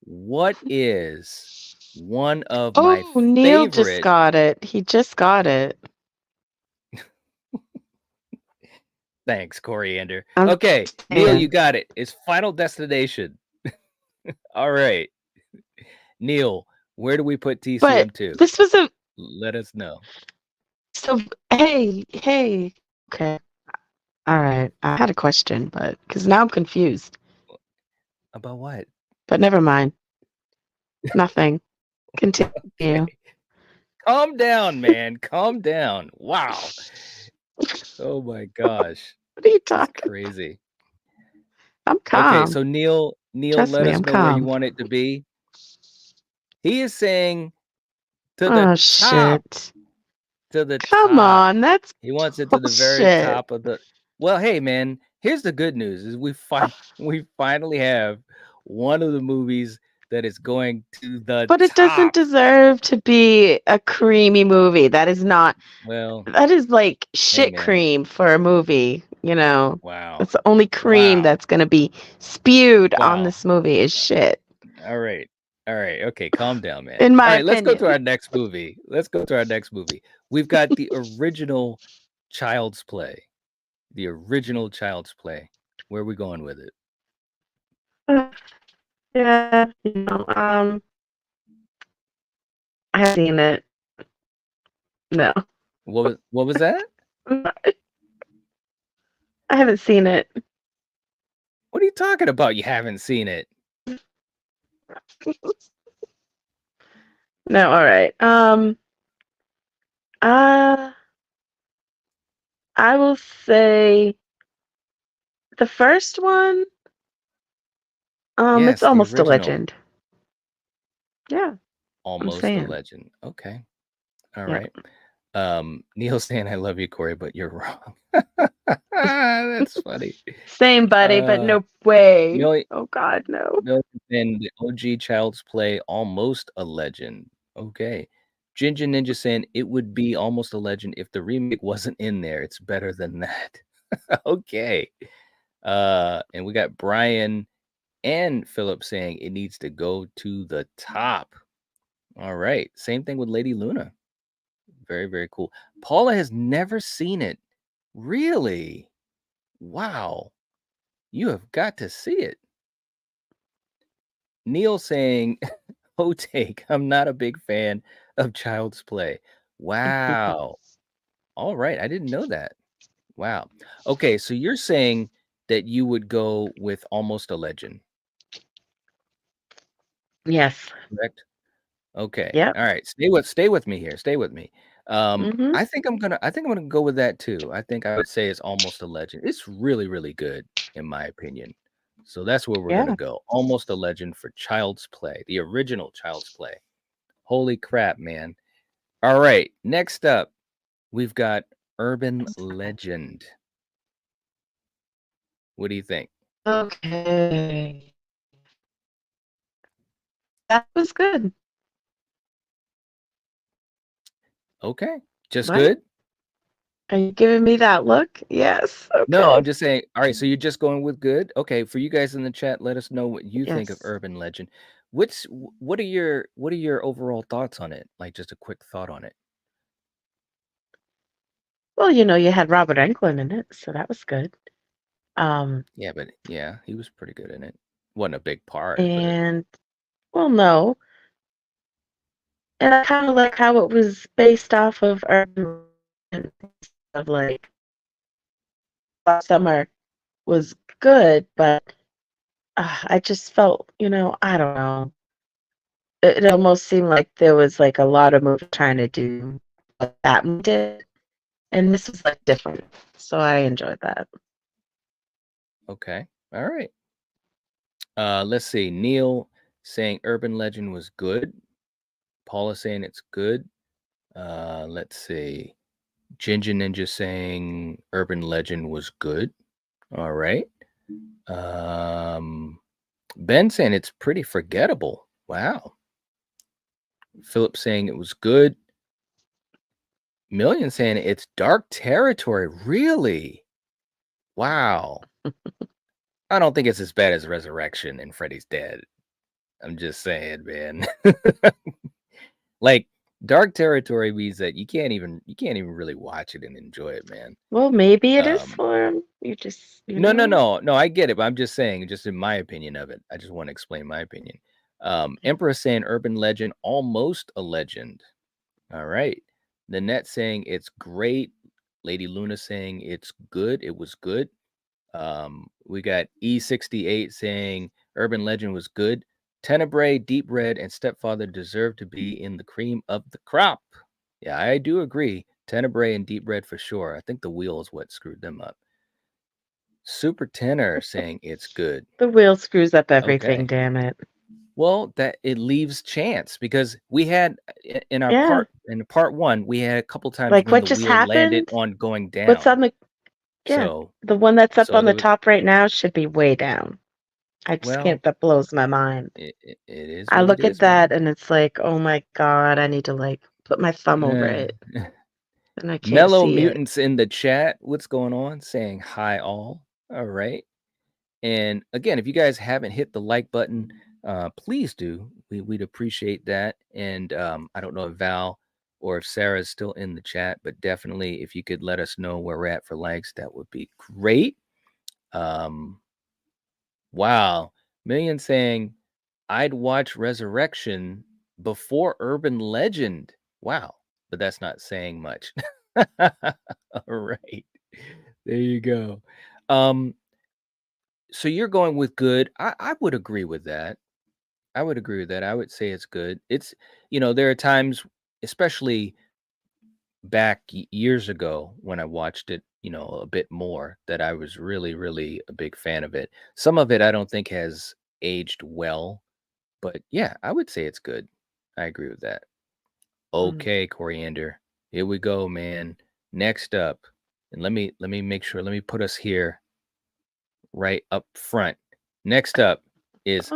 What is one of my favorite... Neil just got it. He just got it. Thanks, Coriander. Okay, Neil, you got it. It's Final Destination. All right. Neil, where do we put TCM2? This was let us know. So, hey. Okay. All right. I had a question, but because now I'm confused. About what? But never mind. Nothing. Continue. Okay. Calm down, man. Calm down. Wow. Oh my gosh. What are you talking? That's crazy. I'm calm. Okay, so Neil, let us know where you want it to be. He is saying to the Oh top. shit! To the Come top. on, that's He wants it to the very bullshit. top of the. Well, hey man, here's the good news: is we finally have one of the movies that is going to the But it doesn't top. deserve to be a creamy movie. That is not. Well, That is like shit man. cream for a movie. You know, Wow. that's the only cream Wow. that's gonna be spewed on Wow. this movie is shit. All right. Okay, calm down, man. In All my right, let's go to opinion. our next movie. We've got the original Child's Play. The original Child's Play. Where are we going with it? Yeah, I haven't seen it. No. What was that? I haven't seen it. What are you talking about? You haven't seen it? No, all right. I will say the first one. Yes, It's the almost a original. legend. Yeah. Almost a saying. legend. Okay. All Yeah. right. Neil saying I love you, Corey, but you're wrong. That's funny. Same, buddy, but no way. Million, Oh God, no. and the OG Child's Play, almost a legend. Okay. Ginger Ninja saying it would be almost a legend if the remake wasn't in there. It's better than that. Okay. And we got Brian and Philip saying it needs to go to the top. All right. Same thing with Lady Luna. Very, very cool. Paula has never seen it. Really? Wow. You have got to see it. Neil saying, oh, take. I'm not a big fan of Child's Play. Wow. All right. I didn't know that. Wow. Okay. So you're saying that you would go with Almost a Legend. Yes. Correct? Okay. Yep. All right. Stay with me here. Stay with me. I think I'm gonna go with that too. I think I would say it's Almost a Legend. It's really, really good in my opinion. So that's where we're gonna go. Almost a Legend for Child's Play, the original Child's Play. Holy crap, man. All right. Next up, we've got Urban Legend. What do you think? Okay. That was good. Okay. Just What? good? Are you giving me that look? Yes. Okay. No, I'm just saying. All right, so you're just going with good. Okay, for you guys in the chat, let us know what you think of Yes. Urban Legend. What are your overall thoughts on it? Like just a quick thought on it. Well, you had Robert Englund in it, so that was good. Yeah, but yeah, he was pretty good in it. Wasn't a big part, and well, no. And I kind of like how it was based off of Urban Legend, of like Last Summer was good, but I just felt, I don't know. It almost seemed like there was like a lot of movies trying to do what that one did, and this was like different. So I enjoyed that. but okay. All right. Let's see. Neil saying Urban Legend was good. Paula saying it's good. Let's see. Ginger Ninja saying Urban Legend was good. All right. Ben saying it's pretty forgettable. Wow. Philip saying it was good. Million saying it's dark territory. Really? Wow. I don't think it's as bad as Resurrection and Freddy's Dead. I'm just saying, man. Like dark territory means that you can't even really watch it and enjoy it, man. Well, maybe it is for him. You just No. I get it, but I'm just saying, just in my opinion of it. I just want to explain my opinion. Emperor saying Urban Legend, almost a legend. All right. Nanette saying it's great. Lady Luna saying it's good. It was good. We got E68 saying Urban Legend was good. Tenebrae, Deep Red, and Stepfather deserve to be in the cream of the crop. Yeah, I do agree. Tenebrae and Deep Red for sure. I think the wheel is what screwed them up. Super Tenor saying it's good. The wheel screws up everything, damn it. Well, that it leaves chance because we had in our Yeah. part one, we had a couple times Like, when what the just wheel landed happened? on going What's on down. the yeah? So The one that's up so on there the was top right now should be way down. I just well, can't. That blows my mind. it is I what it look at is, man. that and it's like, oh my God, I need to like put my thumb over Eh. it, and I can't Mellow see it. Mutants in the chat. What's going on? Saying hi all. All right. And again, if you guys haven't hit the like button, please do. We'd appreciate that. And I don't know if Val or if Sarah's still in the chat, but definitely if you could let us know where we're at for likes, that would be great. Wow. Million saying I'd watch Resurrection before Urban Legend. Wow. But that's not saying much. All right. There you go. So you're going with good. I would agree with that. I would agree with that. I would say it's good. It's, there are times, especially back years ago when I watched it, a bit more, that I was really, really a big fan of it. Some of it I don't think has aged well, but yeah, I would say it's good. I agree with that. Okay, Coriander. Here we go, man. Next up, and let me make sure. Let me put us here right up front. Next up is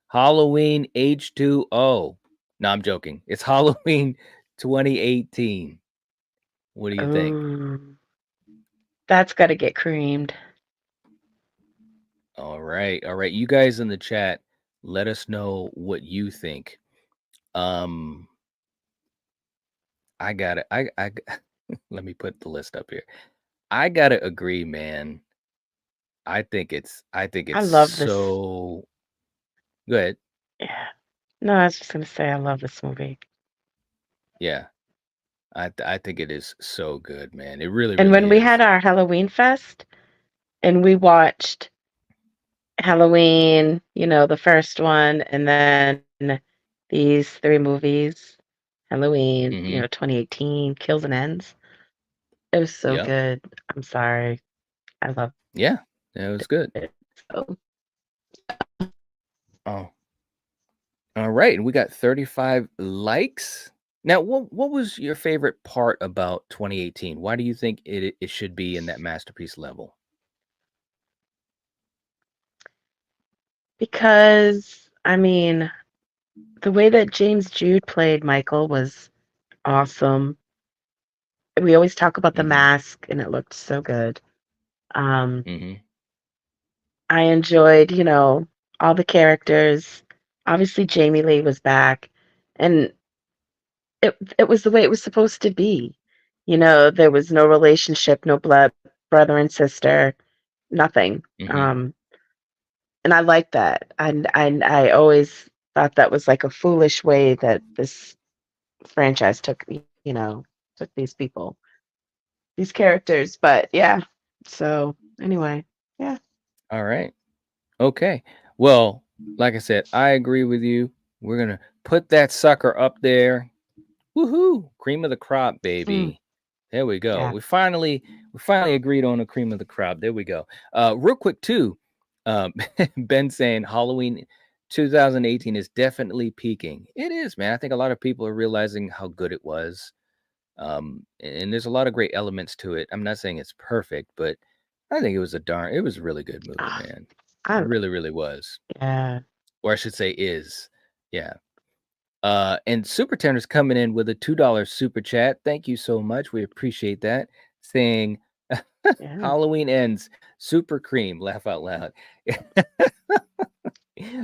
Halloween H2O. No, I'm joking. It's Halloween 2018. What do you think? That's got to get creamed. All right. All right. You guys in the chat, let us know what you think. I got it. I let me put the list up here. I got to agree, man. I think it's I love this. so go ahead. Yeah. No, I was just gonna say I love this movie. Yeah. I think it is so good, man. It really, And really when we is. had our Halloween fest and we watched Halloween, the first one, and then these 3 movies, Halloween, 2018, Kills and Ends. It was so Yep. good. I'm sorry. I love Yeah, it was good. it. So Oh. All right. And we got 35 likes. Now, what was your favorite part about 2018? Why do you think it should be in that masterpiece level? because I mean, the way that James Jude played Michael was awesome. We always talk about the mask, and it looked so good. I enjoyed, all the characters. Obviously, Jamie Lee was back, and it was the way it was supposed to be. There was no relationship, no blood, brother and sister, nothing. And I like that. And I always thought that was like a foolish way that this franchise took these people, these characters. But yeah. So anyway, yeah. All right. Okay. Well, like I said, I agree with you. We're gonna put that sucker up there. Woohoo! Cream of the crop, baby. There we go. Yeah. We finally agreed on a cream of the crop. There we go. Real quick too. Ben saying Halloween 2018 is definitely peaking. It is, man. I think a lot of people are realizing how good it was. And there's a lot of great elements to it. I'm not saying it's perfect, but I think it was a really good movie, man. It really, really was. Yeah. Or I should say is. Yeah. And Super Tender's coming in with a $2 super chat. Thank you so much. We appreciate that. Saying Halloween ends. Super cream. Laugh out loud.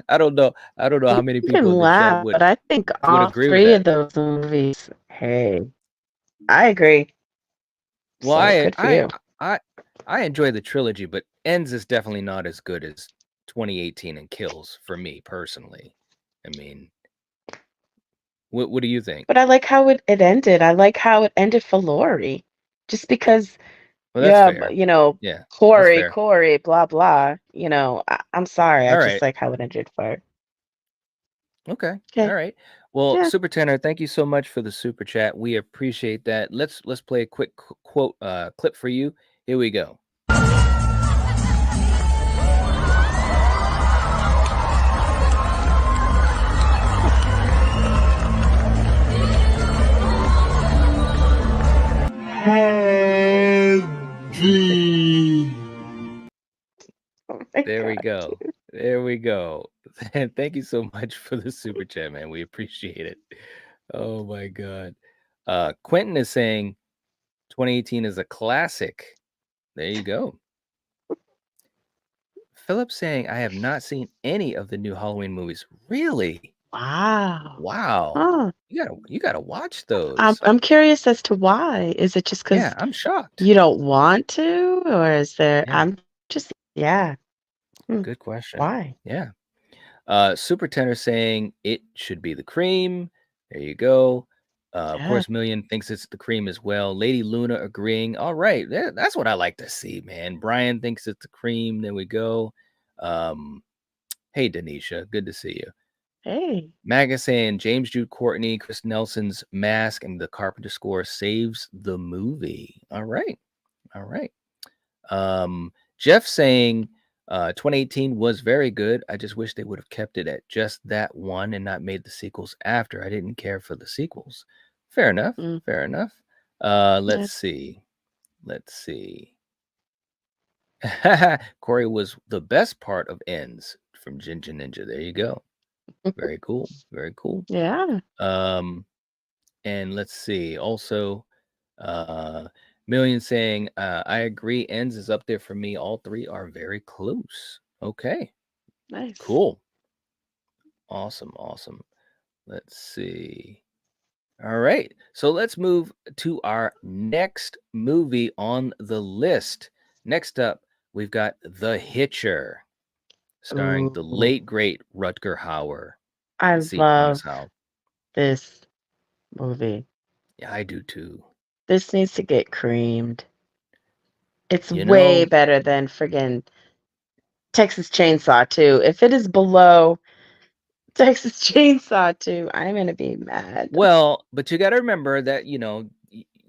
I don't know how many people in the chat would. But I think all agree with 3 that. of those movies. Hey, I agree. Well, So good for you. I enjoy the trilogy, but Ends is definitely not as good as 2018 and Kills for me personally. I mean, what do you think? But I like how it ended. I like how it ended for Lori. Just because, Well, that's fair. yeah, Corey, blah, blah. I'm sorry. I just like how it ended for her. Okay. All right. Well, Super Tenor, thank you so much for the super chat. We appreciate that. Let's play a quick clip for you. Here we go. heavy. Oh my There we God. go. There we go. And thank you so much for the super chat, man. We appreciate it. Oh my God. Quentin is saying 2018 is a classic. There you go. Philip saying I have not seen any of the new Halloween movies. Really? Wow. Wow. Huh. You gotta watch I'm those. I'm curious as to why. Is it just Yeah, because I'm shocked. you don't want to, or is there? Yeah, Yeah. good question. Why? Yeah. Super Tenor saying it should be the cream. There you go. Of Yeah. course, Million thinks it's the cream as well. Lady Luna agreeing. All right, that's what I like to see, man. Brian thinks it's the cream. There we go. Hey, Denisha, good to see you. Hey. Maga saying James Jude Courtney, Chris Nelson's Mask, and the Carpenter score saves the movie. All right, all right. Jeff saying 2018 was very good. I just wish they would have kept it at just that one and not made the sequels after. I didn't care for the sequels. Fair enough. Mm. Fair enough. Yeah. Let's see. Let's see. Corey was the best part of Ends from Ginger Ninja. There you go. Very cool. Very cool. Yeah. And let's see. Also, Million saying, I agree. Ends is up there for me. All three are very close. Okay. Nice. Cool. Awesome. Awesome. Let's see. All right. So let's move to our next movie on the list. Next up, we've got The Hitcher, starring the Ooh, late, great Rutger Hauer. I C. Thomas love Howell. this movie. Yeah, I do too. This needs to get creamed. It's You way know, better than friggin' Texas Chainsaw 2. If it is below Texas Chainsaw 2, I'm gonna be mad. well, but you got to remember that,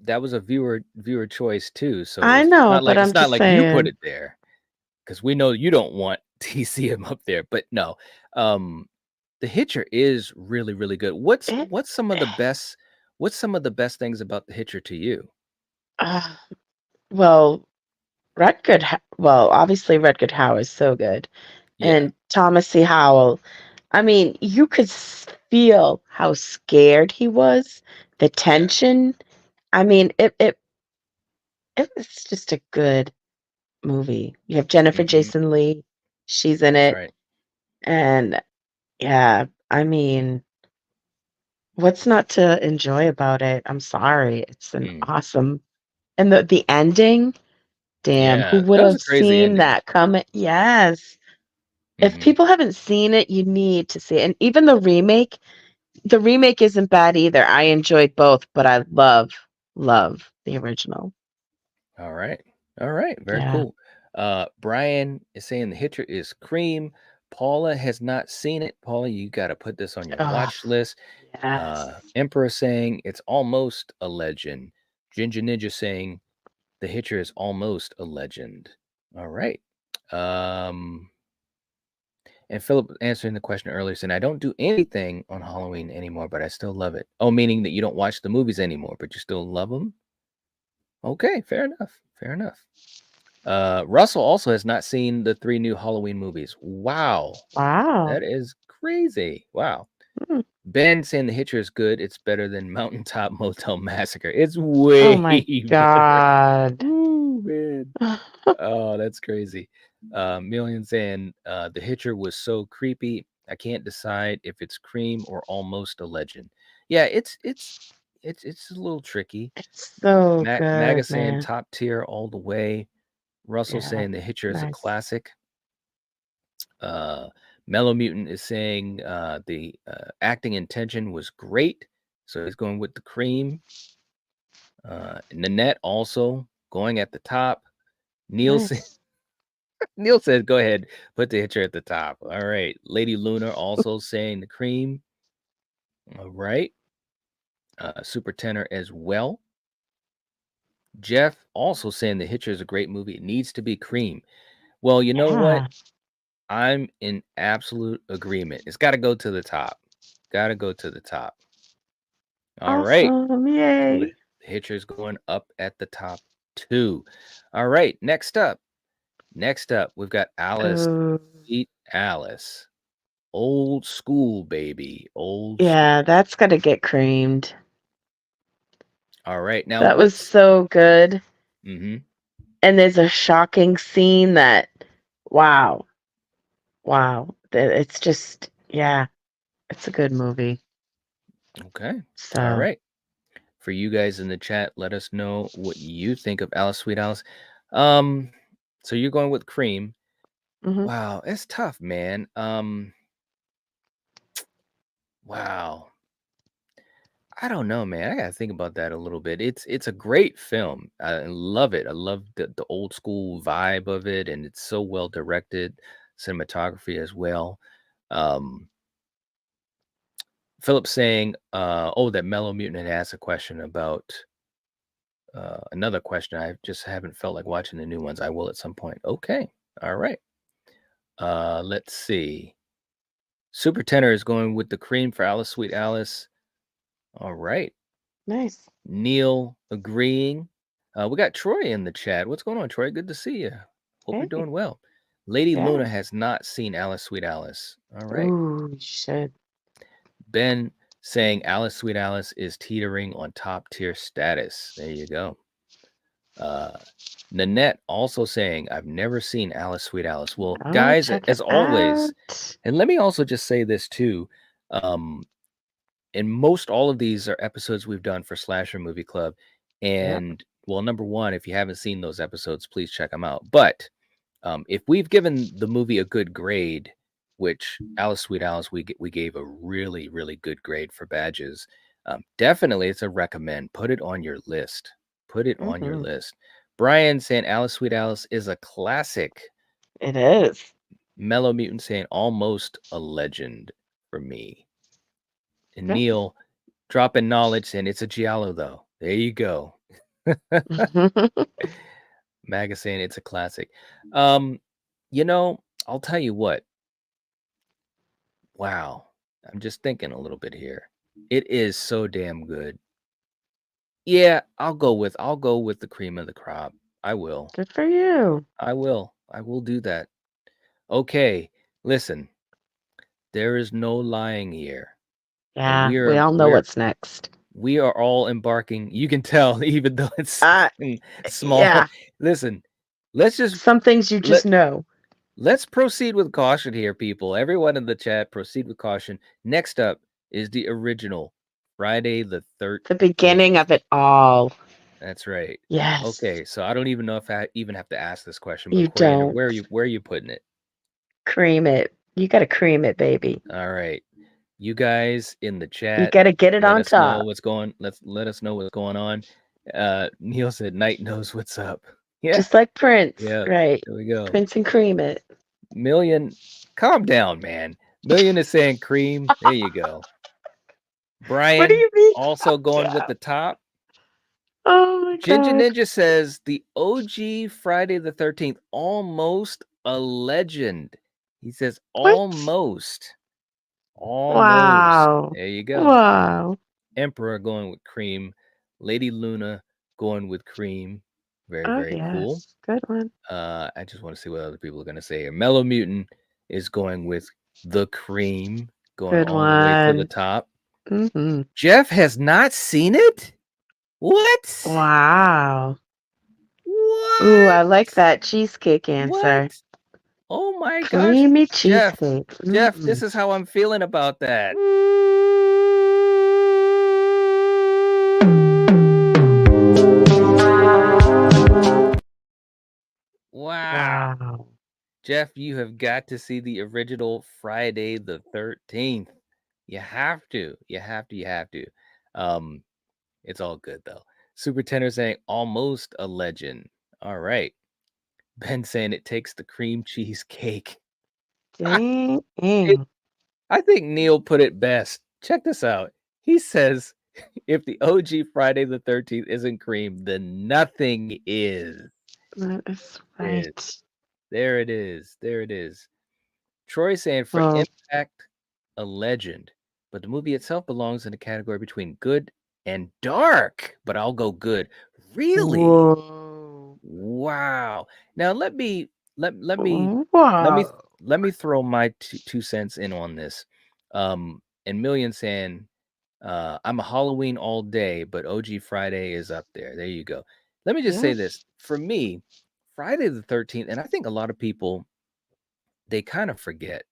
that was a viewer choice too. So I it's know, not but like I'm just you put saying. it there, because we know you don't want TCM up there. But no, The Hitcher is really, really good. What's It, what's some of the best what's some of the best things about The Hitcher to you? well, obviously Rutger Hauer is so good. Yeah. And Thomas C. Howell, I mean, you could feel how scared he was, the tension. I mean, it was just a good movie. You have Jennifer Mhm. Jason Leigh, she's in That's it, right. and yeah, I mean, what's not to enjoy about it? I'm sorry, it's an Mm. awesome, and the ending. Damn, who Yeah, would that was have a crazy seen ending. that coming? Yes. If Mhm. people haven't seen it, you need to see it. And even the remake isn't bad either. I enjoyed both, but I love the original. All right. All right. Very Yeah. cool. Brian is saying The Hitcher is cream. Paula has not seen it. Paula, you got to put this on your Oh, watch list. yes. Emperor saying it's almost a legend. Ginger Ninja saying The Hitcher is almost a legend. All right. And Philip answering the question earlier saying, I don't do anything on Halloween anymore, but I still love it. Oh, meaning that you don't watch the movies anymore, but you still love them? Okay, fair enough. Fair enough. Russell also has not seen the 3 new Halloween movies. Wow. Wow. That is crazy. Wow. Hmm. Ben saying The Hitcher is good. It's better than Mountaintop Motel Massacre. It's Oh way my better. God. Ooh, man. Oh, that's crazy. Million saying The Hitcher was so creepy. I can't decide if it's cream or almost a legend. Yeah, it's a little tricky. It's so Maga good, saying man. top tier all the way. Russell Yeah. saying The Hitcher is a Nice. classic. Mellow Mutant is saying the acting and tension was great. So he's going with the cream. Nanette also going at the top. Neil Nice. Neil says, go ahead, put The Hitcher at the top. All right. Lady Luna also saying the cream. All right. Super Tenor as well. Jeff also saying The Hitcher is a great movie. It needs to be cream. Well, you know what? Yeah. I'm in absolute agreement. It's got to go to the top. Got to go to the top. All right. Awesome. Yay. Hitcher's going up at the top too. All right, next up, we've got Alice, Oh, Sweet Alice, old school baby, old. yeah, that's gonna get creamed. All right, now That was what's? so good. Mm-hmm. And there's a shocking scene that, wow, it's just, yeah, it's a good movie. Okay. So, All right. For you guys in the chat, let us know what you think of Alice, Sweet Alice. So you're going with Cream. mhm. Wow, it's tough, man. Wow. I don't know, man. I gotta think about that a little bit. It's a great film. I love it. I love the old school vibe of it, and it's so well directed, cinematography as well. Um, Philip saying, "Oh, that Mellow Mutant had asked a question about another question. I just haven't felt like watching the new ones. I will at some point." Okay, all right. Let's see. Super Tenor is going with the Cream for Alice, Sweet Alice. All right. Nice. Neil agreeing. We got Troy in the chat. What's going on, Troy? Good to see you. Hope you're Hey. doing well. Lady Yeah. Luna has not seen Alice, Sweet Alice. All right. Ooh, you should. Ben saying Alice, Sweet Alice is teetering on top tier status. There you go. Nanette also saying, I've never seen Alice, Sweet Alice. Well, Oh, guys, check as it always, out. and let me also just say this too. And most all of these are episodes we've done for Slasher Movie Club. And well, number one, if you haven't seen those episodes, please check them out. But if we've given the movie a good grade, which Alice, Sweet Alice, we gave a really, really good grade for badges. Definitely, it's a recommend. Put it on your list. Put it on your Mhm. list. Brian saying Alice, Sweet Alice is a classic. It is. Mellow Mutant saying almost a legend for me. And Yeah. Neil dropping knowledge saying it's a giallo though. There you go. Maga saying it's a classic. I'll tell you what. Wow. I'm just thinking a little bit here. It is so damn good. Yeah, I'll go with the cream of the crop. I will. Good for you. I will do that. Okay, listen. There is no lying here. And Yeah, we all know what's next. we are all embarking. You can tell, even though it's small. Yeah. Listen, let's just Some things you just know. let's proceed with caution here, people. Everyone in the chat, proceed with caution. Next up is the original Friday the 13th. The beginning of it all. That's right. Yes. Okay, so I don't even know if I even have to ask this question, but You Coriander, don't. where are you putting it? Cream it. You got to cream it, baby. All right. You guys in the chat, You got to get it on top. Let us know what's going on. Neil said Night knows what's up. Yeah. Just like Prince. Yeah. Right. There we go. Prince and cream it. Million, calm down, man. Million is saying cream. There you go. Brian, What do you mean? also going with the top. Oh my Ginger god. Ninja says the OG Friday the 13th, almost a legend. He says almost. Wow. There you go. Wow. Emperor going with cream. Lady Luna going with cream. Very, very cool. Good one. I just want to see what other people are going to say here. Mellow Mutant is going with the cream, going Good all the way to the one. top. Mm-hmm. Jeff has not seen it? What? Wow. What? Ooh, I like that cheesecake answer. What? Oh my Creamy gosh. Jeff, cheesecake. Jeff, this is how I'm feeling about that. Wow. Jeff, you have got to see the original Friday the 13th. You have to. It's all good though. Super Tenor saying almost a legend. All right. Ben saying it takes the cream cheese cake. Dang. I think Neil put it best. Check this out. He says if the OG Friday the 13th isn't cream, then nothing is. That is right. There it is. Troy saying for impact, a legend, but the movie itself belongs in a category between good and dark, but I'll go good. Really? Whoa. Wow. Now let me let let me Wow. let me throw my 2 cents in on this. And Million saying, I'm a Halloween all day, but OG Friday is up there. There you go. Let me just say this. Yes. For me, Friday the 13th, and I think a lot of people, they kind of forget,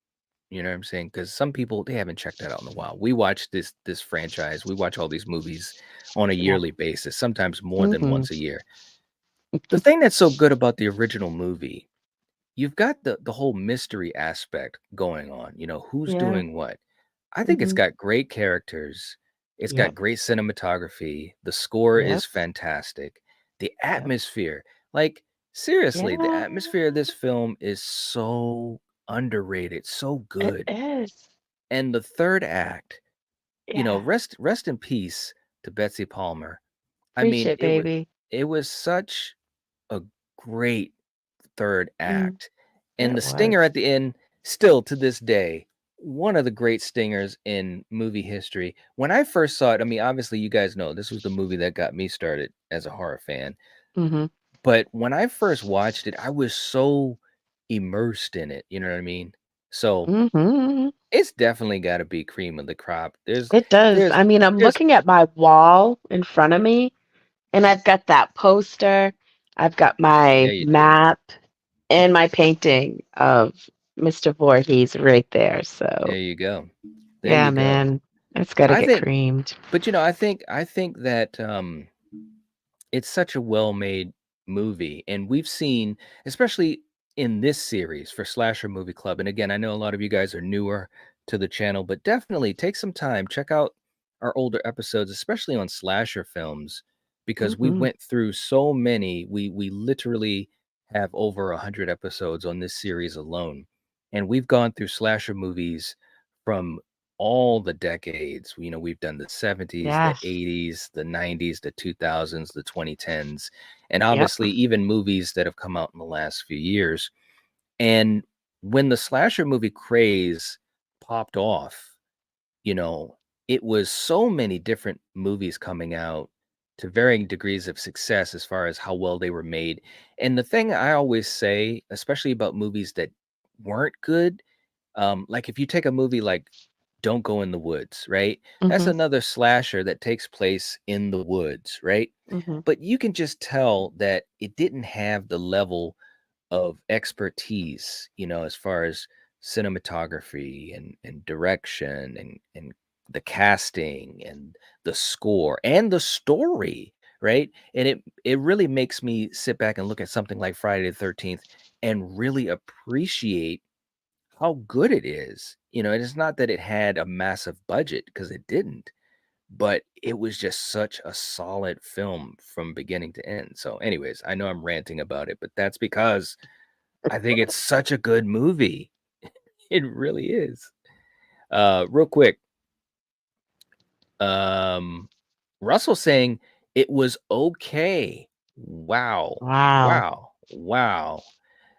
you know what I'm saying? Because some people, they haven't checked that out in a while. We watch this franchise, we watch all these movies on a Yeah. yearly basis, sometimes more than Mm-hmm. once a year. The thing that's so good about the original movie, you've got the whole mystery aspect going on. You know, who's Yeah. doing what? I think it's Mm-hmm. got great characters. It's got Yep. great cinematography. The score Yep. is fantastic. The Yep. atmosphere, like seriously, the Yeah. atmosphere of this film is so underrated, so It good. is. And the third act, you know, Yeah. rest in peace to Betsy Palmer. I Preach mean, it, baby. it was such a great third Mm, act. And it the was. stinger at the end, still to this day, one of the great stingers in movie history. When I first saw it, I mean, obviously, you guys know this was the movie that got me started as a horror fan. Mm-hmm. But when I first watched it, I was so immersed in it. You know what I mean? So Mm-hmm. it's definitely got to be cream of the crop. It does. There's, I mean, I'm there's, looking at my wall in front of me, and I've got that poster. I've got yeah, my you do. map and my painting of Mr. Voorhees right there. There So, you go. There yeah, you go. man, it's got to I get think, creamed. but you know, I think that it's such a well-made movie, and we've seen, especially in this series for Slasher Movie Club. And again, I know a lot of you guys are newer to the channel, but definitely take some time, check out our older episodes, especially on slasher films, because we Mm-hmm. went through so many. We literally have over 100 episodes on this series alone, and we've gone through slasher movies from all the decades. You know, we've done the 70s, the Yes. 80s, the 90s, the 2000s, the 2010s, and Yep. obviously even movies that have come out in the last few years. And when the slasher movie craze popped off, you know, it was so many different movies coming out to varying degrees of success as far as how well they were made. And the thing I always say, especially about movies that weren't good, like if you take a movie like Don't Go in the Woods, right? That's Mm-hmm. another slasher that takes place in the woods, right? Mm-hmm. But you can just tell that it didn't have the level of expertise, you know, as far as cinematography and direction and the casting and the score and the story, right? And it really makes me sit back and look at something like Friday the 13th and really appreciate how good it is. You know, and it's not that it had a massive budget because it didn't, but it was just such a solid film from beginning to end. So, anyways, I know I'm ranting about it, but that's because I think it's such a good movie. It really is. Real quick, um, Russell saying it was okay. Wow. Wow. Wow. Wow.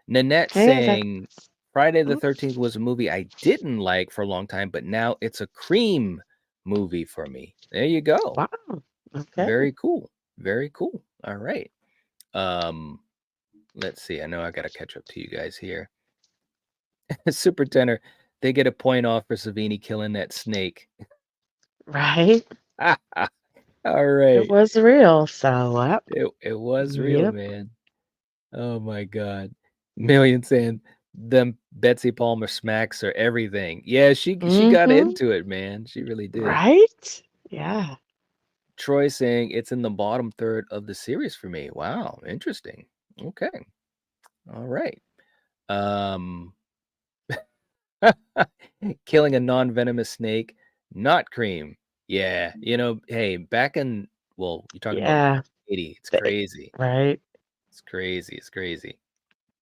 Nanette Hey, saying Friday the mm, 13th was a movie I didn't like for a long time, but now it's a cream movie for me. There you go. wow. Okay. Very cool. Very cool. All right. Um, let's see. I know I gotta catch up to you guys here. Super Tenor, they get a point off for Savini killing that snake. Right. All It right. was real. So, It was real, yep. man. Oh my God. Million saying them Betsy Palmer smacks are everything. Yeah, she got Mm-hmm. into it, man. She really did. Right? Yeah. Troy saying it's in the bottom third of the series for me. Wow, interesting. Okay. All right. Um killing a non-venomous snake, not cream. Yeah, you know, hey, back in well, you're talking about Yeah. 80. It's The- crazy. right. It's crazy. It's crazy.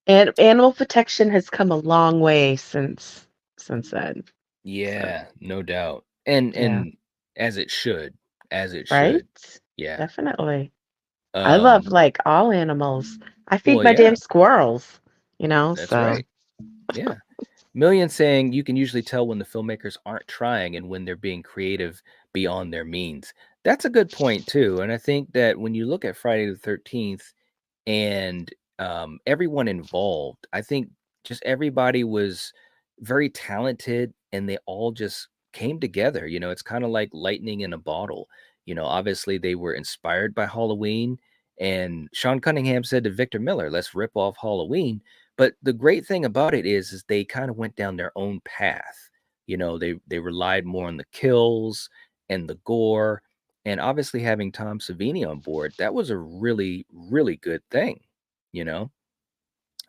And animal protection has come a long way since then. So, Yeah, no doubt. yeah. And as it should, as it Right? should. Yeah. Definitely. I love Um, like all animals. I feed well, my yeah, damn squirrels, that's so right. Yeah. Million saying you can usually tell when the filmmakers aren't trying and when they're being creative beyond their means. That's a good point too, and I think that when you look at Friday the 13th and everyone involved, I think just everybody was very talented and they all just came together. It's kind of like lightning in a bottle. Obviously they were inspired by Halloween, and Sean Cunningham said to Victor Miller, let's rip off Halloween. But the great thing about it is they kind of went down their own path. They relied more on the kills and the gore, and obviously having Tom Savini on board, that was a really, really good thing. You know,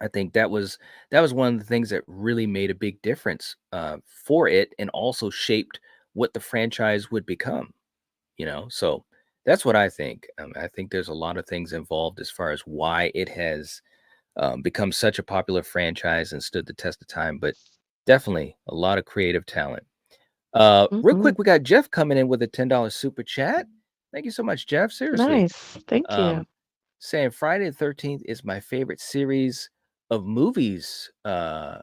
I think that was one of the things that really made a big difference for it, and also shaped what the franchise would become. So that's what I think. I think there's a lot of things involved as far as why it has become such a popular franchise and stood the test of time. But definitely a lot of creative talent. Real Hmm. quick, we got Jeff coming in with a $10 super chat. Thank you so much, Jeff. Seriously. Nice. Thank you. Saying Friday the 13th is my favorite series of movies. The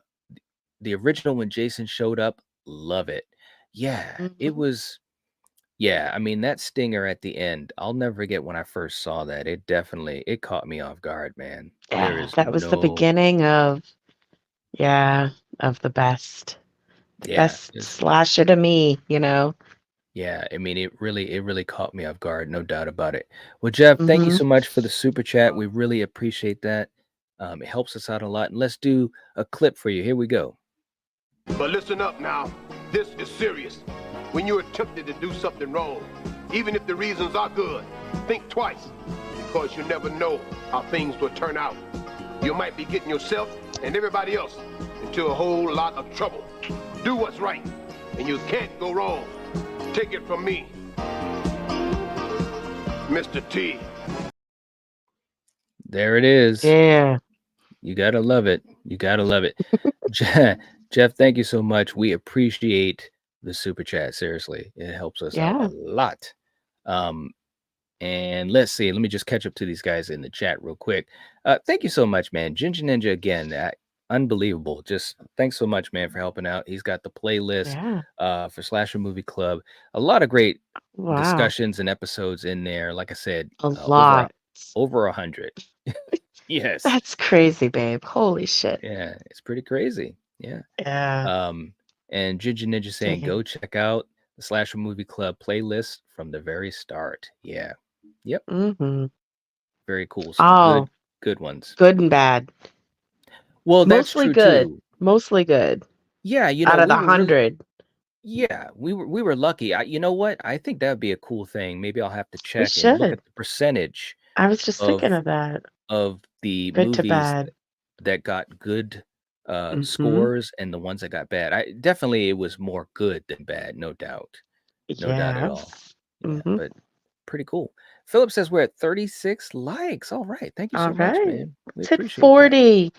original when Jason showed up, love it. Yeah, it Hmm. was. Yeah, I mean that stinger at the end. I'll never forget when I first saw that. It caught me off guard, man. There Yeah, is that was the no. beginning of, yeah, of the Yeah, best slasher to me. yeah. I mean it really caught me off guard, no doubt about it. Well, Jeff, thank you Hmm. so much for the super chat. We really appreciate that. It helps us out a lot. And let's do a clip for you. Here we go. But listen up now. This is serious. When you're tempted to do something wrong, even if the reasons are good, think twice, because you never know how things will turn out. You might be getting yourself and everybody else into a whole lot of trouble. Do what's right, and you can't go wrong. Take it from me, Mr. T. There it is. Yeah. You gotta love it. You gotta love it. Jeff, thank you so much. We appreciate the super chat. Seriously, it helps us out a Yeah. lot. Um, and let's see. Let me just catch up to these guys in the chat real quick. Thank you so much, man. Ginger Ninja again. Unbelievable. Just thanks so much, man, for helping out. He's got the playlist Yeah. for Slasher Movie Club. A lot of great Wow. discussions and episodes in there. Like I said, A over lot. over 100. Yes. That's crazy, babe. Holy shit. Yeah, it's pretty crazy. Yeah. Yeah. Um, and Ginger Ninja saying, Dang. go check out the Slasher Movie Club playlist from the very start. Yeah. Yep. Hmm. Very cool. Some Oh, good ones. good and bad. Well, that's Mostly true good. too. Mostly good. Yeah, Out of we the were really 100. we were lucky. You know what? I think that would be a cool thing. Maybe I'll have to We check and look should. at the percentage I was just thinking of of that. the Good to movies bad. that got good Hmm. scores and the ones that got bad. I definitely, it was more good than bad, no doubt. No doubt at all. Yes. Yeah, Hmm. but pretty cool. Philip says we're at 36 likes. All right. Thank you All so much, right. man. We Let's hit appreciate that. 40.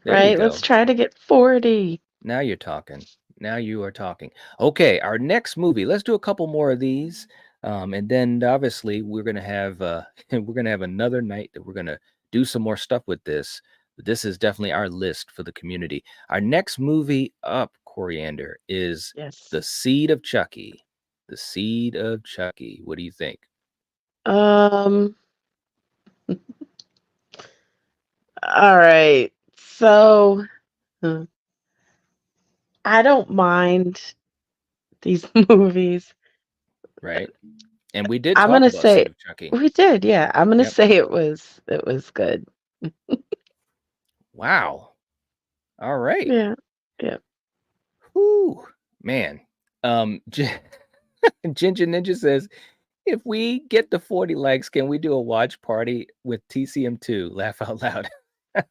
There you Right? Let's go. try to get 40. Now you're talking. Now you are talking. Okay, our next movie. Let's do a couple more of these. And then obviously we're gonna have we're gonna have another night that we're gonna do some more stuff with this. But this is definitely our list for the community. Our next movie up, Coriander, is Yes. The Seed of Chucky. The Seed of Chucky. What do you think? Um, all right. So uh, I don't mind these movies. Right? And we did I'm talk gonna about say Seed of Chucky. we did, yeah. I'm gonna Yep. say it was good. Wow. All right. Yeah. Yeah. Whoo, man. Ginger Ninja says, if we get to 40 likes, can we do a watch party with TCM2? Laugh out loud. There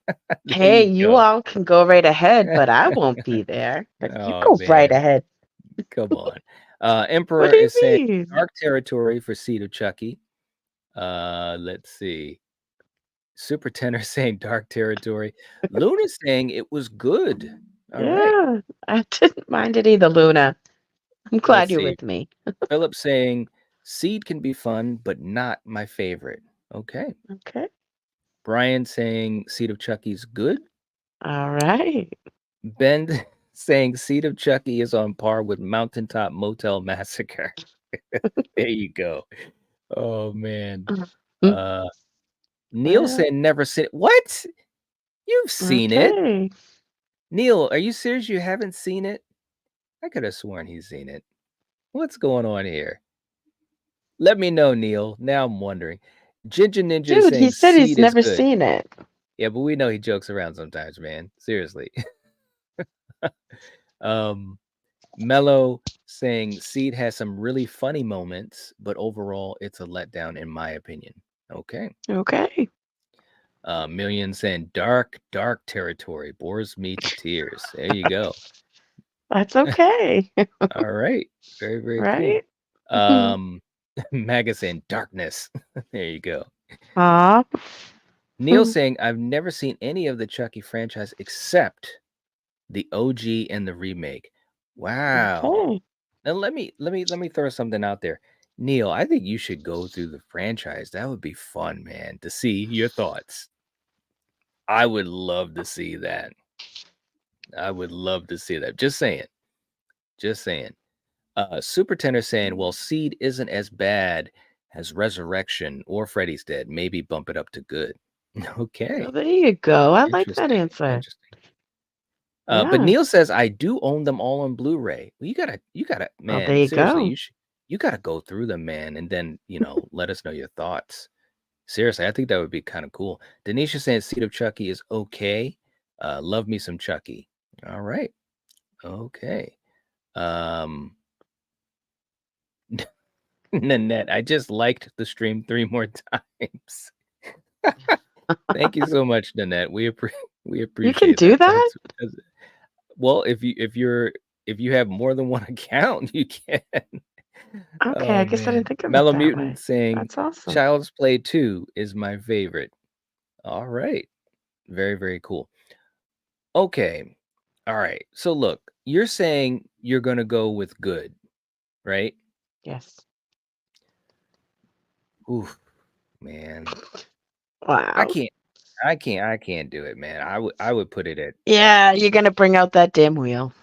Hey, you you go. all can go right ahead, but I won't be there. But you Oh go right man, ahead. come on. What Emperor do you is saying mean? dark territory for Seed of Chucky. Let's see. Super Tenor saying dark territory. Luna saying it was good. All right. Yeah, I didn't mind it either, Luna. I'm glad Let's you're see. with me. Philip saying Seed can be fun, but not my favorite. Okay. Okay. Brian saying Seed of Chucky's good. All right. Ben saying Seed of Chucky is on par with Mountaintop Motel Massacre. There you go. Oh man. Mm, Neil well, said never seen it. What? You've seen it. okay. Neil, are you serious? You haven't seen it? I could have sworn he's seen it. What's going on here? Let me know, Neil. Now I'm wondering. Ginger Ninja is Dude, he saying said he's Seed is never good. seen it. Yeah, but we know he jokes around sometimes, man. Seriously. Mello saying Seed has some really funny moments, but overall it's a letdown in my opinion. Okay. Okay. Million saying dark territory bores me to tears. There you go. That's okay. All right. Very, very cool. Right? Maga saying darkness. There you go. Aw. Neil saying I've never seen any of the Chucky franchise except the OG and the remake. Wow. Okay. Now let me throw something out there. Neil, I think you should go through the franchise. That would be fun, man, to see your thoughts. I would love to see that. I would love to see that. Just saying. Just saying. Super Tenor saying, well, Seed isn't as bad as Resurrection or Freddy's Dead. Maybe bump it up to good. Okay. Well, there you go. I like that Interesting. answer. Interesting. But Yeah. Neil says I do own them all on Blu-ray. Well, you gotta, Well, man. there you Seriously, go. you gotta go through them, man, and then let us know your thoughts. Seriously, I think that would be kind of cool. Denisha saying Seed of Chucky is okay. Love me some Chucky. All right. Okay. Nanette, I just liked the stream 3 more times. Thank you so much, Nanette. We appreciate You can do that? Well, if you have more than one account, you can. Okay, I guess I didn't think of it Mellow that Mutant way. saying That's awesome. Child's Play 2 is my favorite. All right. Very, very cool. Okay. All right. So look, you're saying you're gonna go with good, right? Yes. Oof, man. Wow. I can't do it, man. I would put it at Yeah, you're gonna bring out that damn wheel.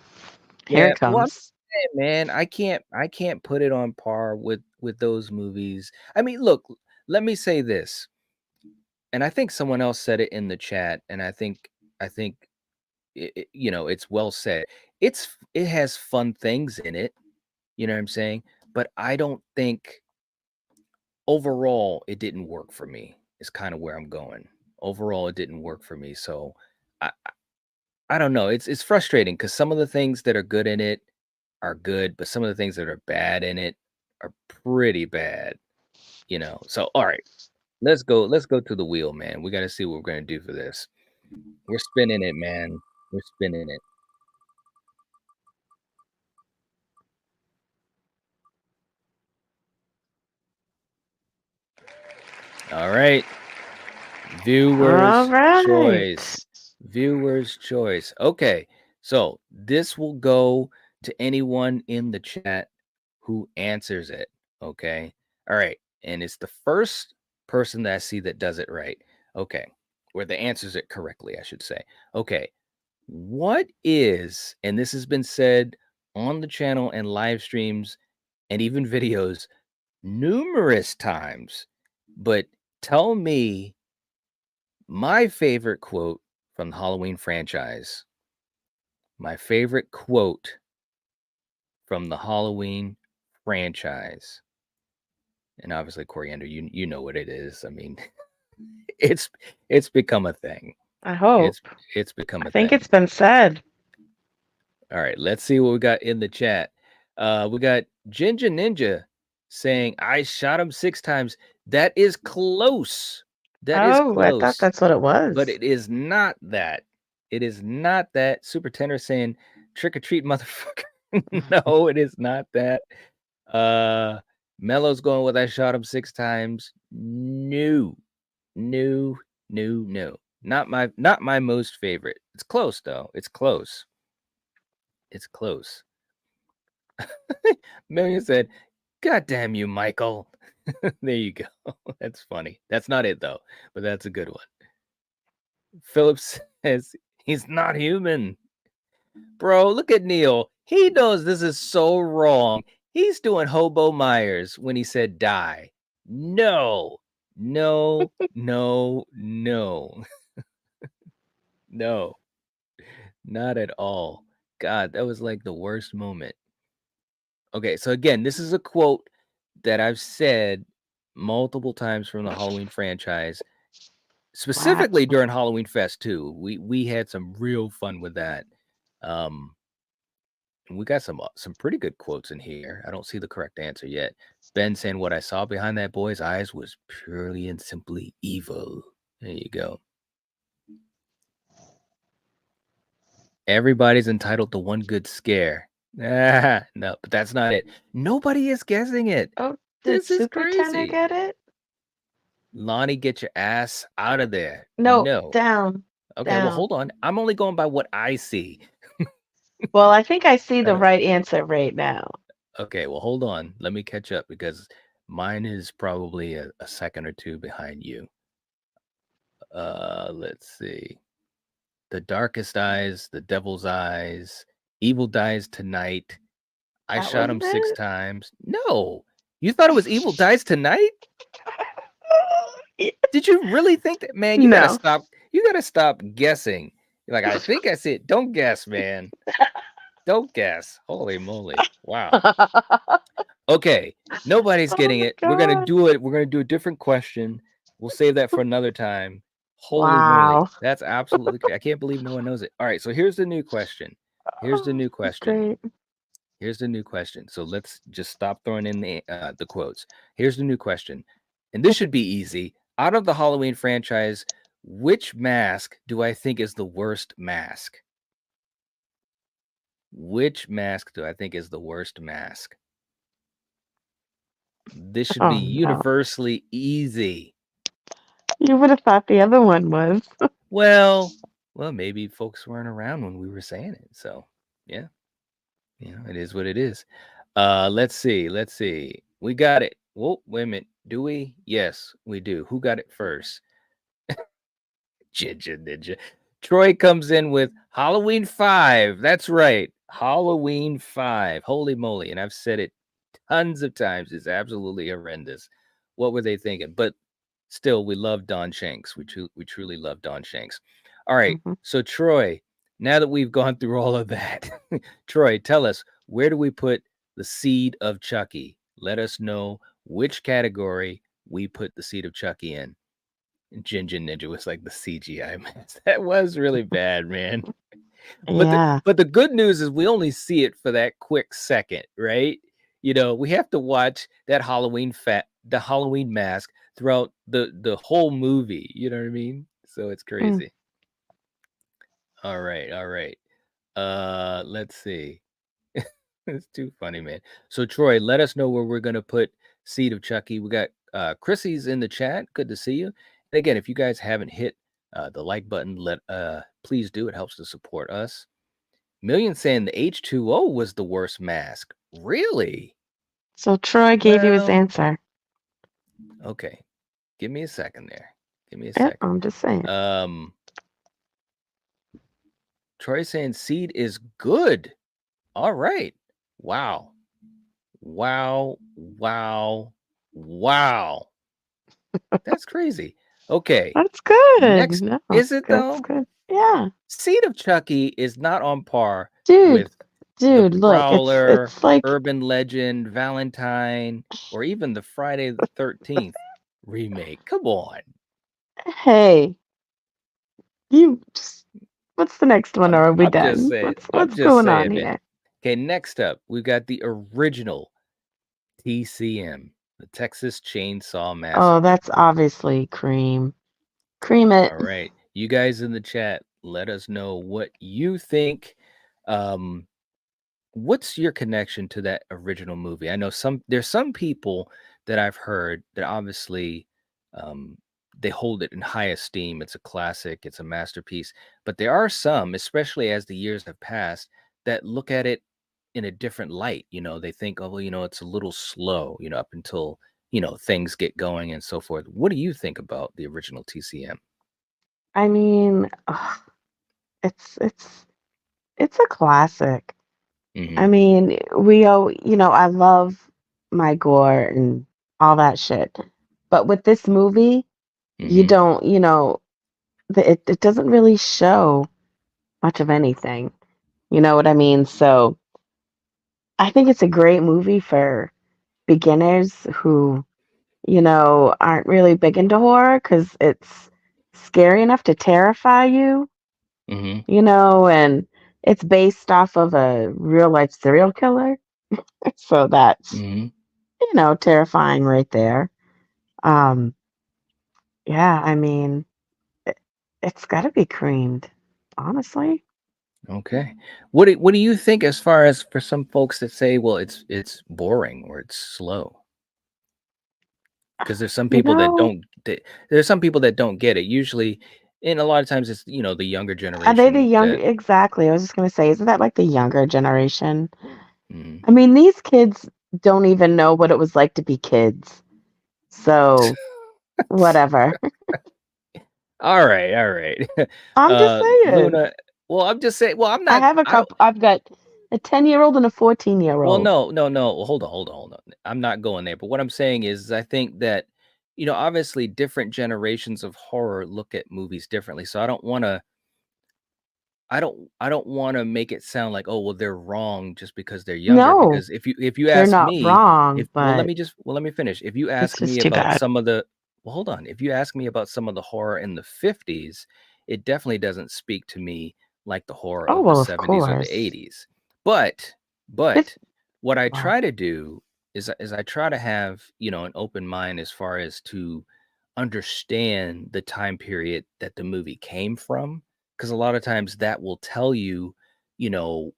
Here it well, I'm comes. saying, man, I can't put it on par with those movies. I mean, look, let me say this, and I think someone else said it in the chat, and I think it's well said. It has fun things in it, you know what I'm saying? But I don't think overall it didn't work for me. Is kind of where I'm going. Overall, it didn't work for me. So I don't know. It's frustrating because some of the things that are good in it are good, but some of the things that are bad in it are pretty bad. So all right, let's go to the wheel, man. We got to see what we're gonna do for this. We're spinning it, man. We're spinning it. All right. Viewers choice. Viewers choice. Okay. So this will go to anyone in the chat who answers it. Okay. All right. And it's the first person that I see that does it right. Okay. Or that answers it correctly, I should say. Okay. What is, and this has been said on the channel and live streams and even videos numerous times, but tell me my favorite quote from the Halloween franchise. My favorite quote from the Halloween franchise. And obviously, Coriander, you know what it is. I mean, it's become a thing. I hope. It's become a thing. I think it's been said. All right, let's see what we got in the chat. We got Ginger Ninja saying, I shot him 6 times. That is close. That is close. I thought that's what it was. But it is not that. It is not that. Super Tenor saying, trick or treat, motherfucker. No, it is not that. Mello's going with I shot him 6 times. No. Not my most favorite. It's close though. It's close. Million said, God damn you, Michael. There you go. That's funny. That's not it though, but that's a good one. Philip says he's not human. Bro, look at Neil. He knows this is so wrong. He's doing Hobo Myers when he said die. No, no, no, no, no, not at all. God, that was like the worst moment. Okay, so again, this is a quote that I've said multiple times from the Halloween franchise, specifically Wow. during Halloween Fest too. We had some real fun with that. Um, we got some pretty good quotes in here. I don't see the correct answer yet. Ben saying what I saw behind that boy's eyes was purely and simply evil. There you go. Everybody's entitled to one good scare. Ah, no, but that's not it. Nobody is guessing it. Oh, did This is Super Tenor crazy. get it? Lonnie, get your ass out of there. No, No. down. Okay, well, Down. hold on. I'm only going by what I see. Well, I think I see the don't- right answer right now. Okay, well, hold on. Let me catch up because mine is probably a second or two behind you. Let's see. The Darkest Eyes, The Devil's Eyes, Evil Dies Tonight. I That shot him wasn't 6 it? times. No. You thought it was Evil Dies Tonight? Did you really think that? Man, you gotta No. stop. You gotta stop guessing. You're like, I think I see it. Don't guess, man. Don't guess. Holy moly. Wow. Okay. Nobody's Oh getting my it. We're gonna God. do it. We're gonna do a different question. We'll save that for another time. Holy moly. Wow. That's absolutely I can't believe no one knows it. All right, so here's the new question. Here's the Oh, new that's question. great. Here's the new question. So let's just stop throwing in the quotes. Here's the new question. And this should be easy. Out of the Halloween franchise, which mask do I think is the worst mask? Which mask do I think is the worst mask? This should be Oh, no. universally easy. You would have thought the other one was. Well, maybe folks weren't around when we were saying it. So, yeah. It is what it is. Let's see. We got it. Whoa, wait a minute. Do we? Yes, we do. Who got it first? Ginger Ninja. Troy comes in with Halloween 5. That's right. Halloween 5. Holy moly. And I've said it tons of times. It's absolutely horrendous. What were they thinking? But still, we love Don Shanks. We truly love Don Shanks. All right. Mhm. So, Troy, now that we've gone through all of that, Troy, tell us, where do we put the seed of Chucky? Let us know which category we put the seed of Chucky in. Ginger Ninja was like the CGI mask. That was really bad, man. Yeah. But the good news is we only see it for that quick second, right? We have to watch that the Halloween mask throughout the whole movie. You know what I mean? So it's crazy. All right. Let's see. It's too funny, man. So Troy, let us know where we're gonna put Seed of Chucky. We got Chrissy's in the chat. Good to see you. And again, if you guys haven't hit the like button, please do. It helps to support us. Million saying the H2O was the worst mask. Really? So Troy gave you his Well, answer. Okay. Give me a second there. Give me a Yeah, second. I'm just saying. Troy saying Seed is good. All right. Wow. That's crazy. Okay. That's good. Next, No, is it that's though? good. Yeah. Seed of Chucky is not on par Dude, with dude, the look, Prowler, it's like, Urban Legend, Valentine, or even the Friday the 13th remake. Come on. hey, what's the next one, or are we I'm just done? saying. What's going on man. here? Okay, next up, we've got the original TCM, the Texas Chainsaw Massacre. Oh, that's obviously Cream. Cream it. All right. You guys in the chat, let us know what you think. What's your connection to that original movie? I know there's some people that I've heard that obviously they hold it in high esteem. It's a classic, it's a masterpiece. But there are some, especially as the years have passed, that look at it in a different light. They think, oh, well, it's a little slow, up until, things get going and so forth. What do you think about the original TCM? I mean, it's a classic. I Mhm. mean, I love my gore and all that shit. But with this movie, you Mhm. don't, it doesn't really show much of anything. You know what I mean? So I think it's a great movie for beginners who, aren't really big into horror because it's scary enough to terrify you, Mhm. and it's based off of a real life serial killer. So that's, Mhm. terrifying right there. Um, yeah, I mean, it, it's got to be creamed, honestly. Okay. What do you think as far as for some folks that say, well, it's boring or it's slow? Because there's some You people that know, there's some people that don't get it. Usually, and a lot of times it's the younger are they the generation younger? that. Exactly. I was just gonna say, isn't that like the younger generation? Mhm. I mean, these kids don't even know what it was like to be kids. So whatever. All right, all right. I'm just saying. Luna. Well, I'm just saying. Well, I'm I not. have a I don't. couple. I've got a 10-year-old and a 14-year Well, old. no, no, no. Well, hold on, hold on, hold on. I'm not going there. But what I'm saying is, I think that obviously, different generations of horror look at movies differently. So I don't want to. I don't want to make it sound like, oh, well, they're wrong just because they're younger. No, Because if you they're ask not me, wrong, if well, but let me finish. If you it's ask me just too about bad. some of the well, hold on. If you ask me about some of the horror in the 50s, it definitely doesn't speak to me like the horror Oh of the well, of 70s or the course. 80s. But This but what I well, try to do is I try to have, an open mind as far as to understand the time period that the movie came from, because a lot of times that will tell you,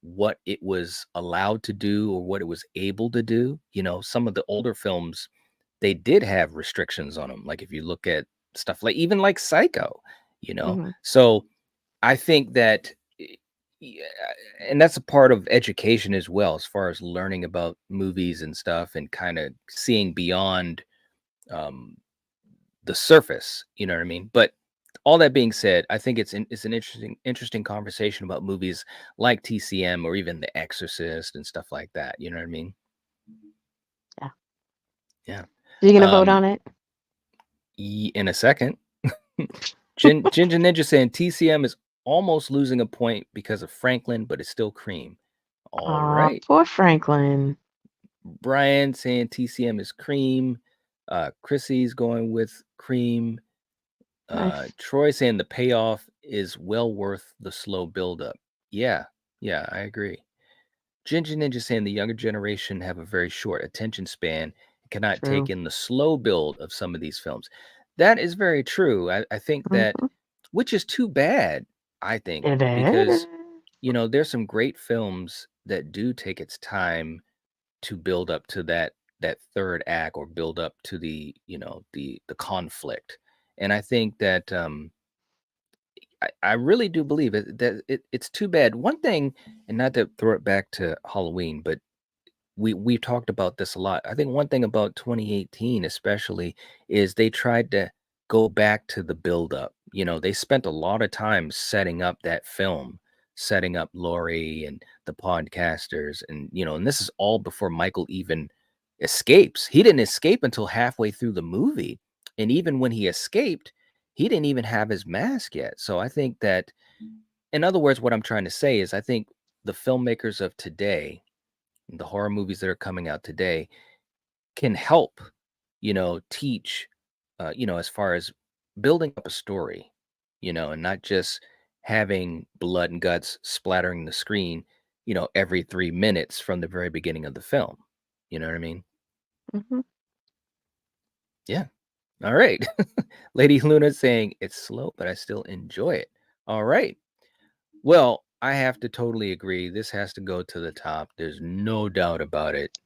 what it was allowed to do or what it was able to do. Some of the older films, they did have restrictions on them. Like if you look at stuff like even like Psycho, mhm, so I think that, yeah, and that's a part of education as well, as far as learning about movies and stuff and kind of seeing beyond um, the surface. You know what I mean? But all that being said, I think it's an interesting conversation about movies like TCM or even The Exorcist and stuff like that. You know what I mean? yeah. Yeah. So you gonna vote Um, on it? in a second, Ginger Ninja saying TCM is almost losing a point because of Franklin, but it's still cream. All Aw, right. poor Franklin. Brian saying TCM is cream. Chrissy's going with cream. Nice. Troy saying the payoff is well worth the slow buildup. Yeah, yeah, I agree. Ginger Ninja saying the younger generation have a very short attention span and cannot take True. in the slow build of some of these films. That is very true. I think that, Mhm. which is too bad, I think, It is. because, there's some great films that do take its time to build up to that third act or build up to the conflict. And I think that I really do believe it's too bad. One thing, and not to throw it back to Halloween, but we've talked about this a lot. I think one thing about 2018 especially is they tried to go back to the buildup. They spent a lot of time setting up that film, setting up Laurie and the podcasters, and this is all before Michael even escapes. He didn't escape until halfway through the movie. And even when he escaped, he didn't even have his mask yet. So I think that, in other words, what I'm trying to say is I think the filmmakers of today, the horror movies that are coming out today, can help, teach, as far as building up a story, and not just having blood and guts splattering the screen, every 3 minutes from the very beginning of the film. You know what I mean? Mhm. Yeah. All right. Lady Luna saying it's slow, but I still enjoy it. All right. Well, I have to totally agree. This has to go to the top. There's no doubt about it.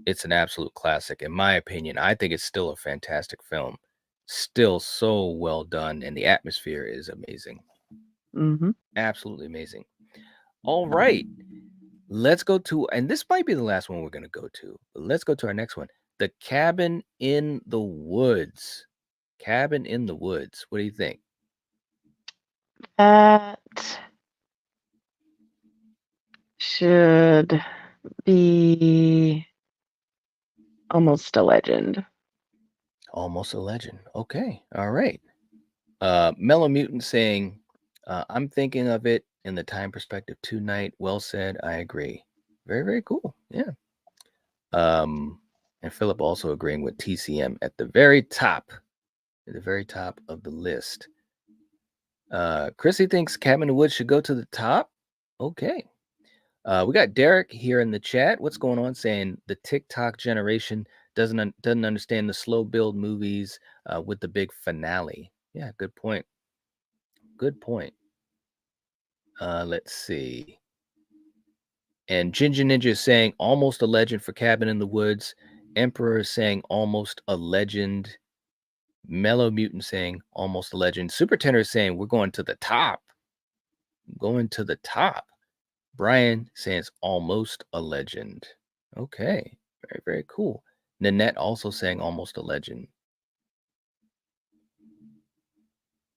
It's an absolute classic, in my opinion. I think it's still a fantastic film. Still so well done, and the atmosphere is amazing. Mhm. Absolutely amazing. All right. Let's go to, and this might be the last one we're going to go to, but let's go to our next one. The Cabin in the Woods. Cabin in the Woods. What do you think? That should be almost a legend. Almost a legend. Okay. All right. Mellow Mutant saying, I'm thinking of it in the time perspective tonight. Well said. I agree. Very, very cool. Yeah. And Philip also agreeing with TCM at the very top of the list. Chrissy thinks Cabin in the Woods should go to the top. Okay. We got Derek here in the chat. What's going on? Saying the TikTok generation doesn't understand the slow build movies with the big finale. Yeah, good point. Good point. Let's see. And Ginger Ninja is saying almost a legend for Cabin in the Woods. Emperor is saying almost a legend. Mellow Mutant saying almost a legend. Super Tenor is saying we're going to the top. Going to the top. Brian saying it's almost a legend. Okay. Very, very cool. Nanette also saying almost a legend.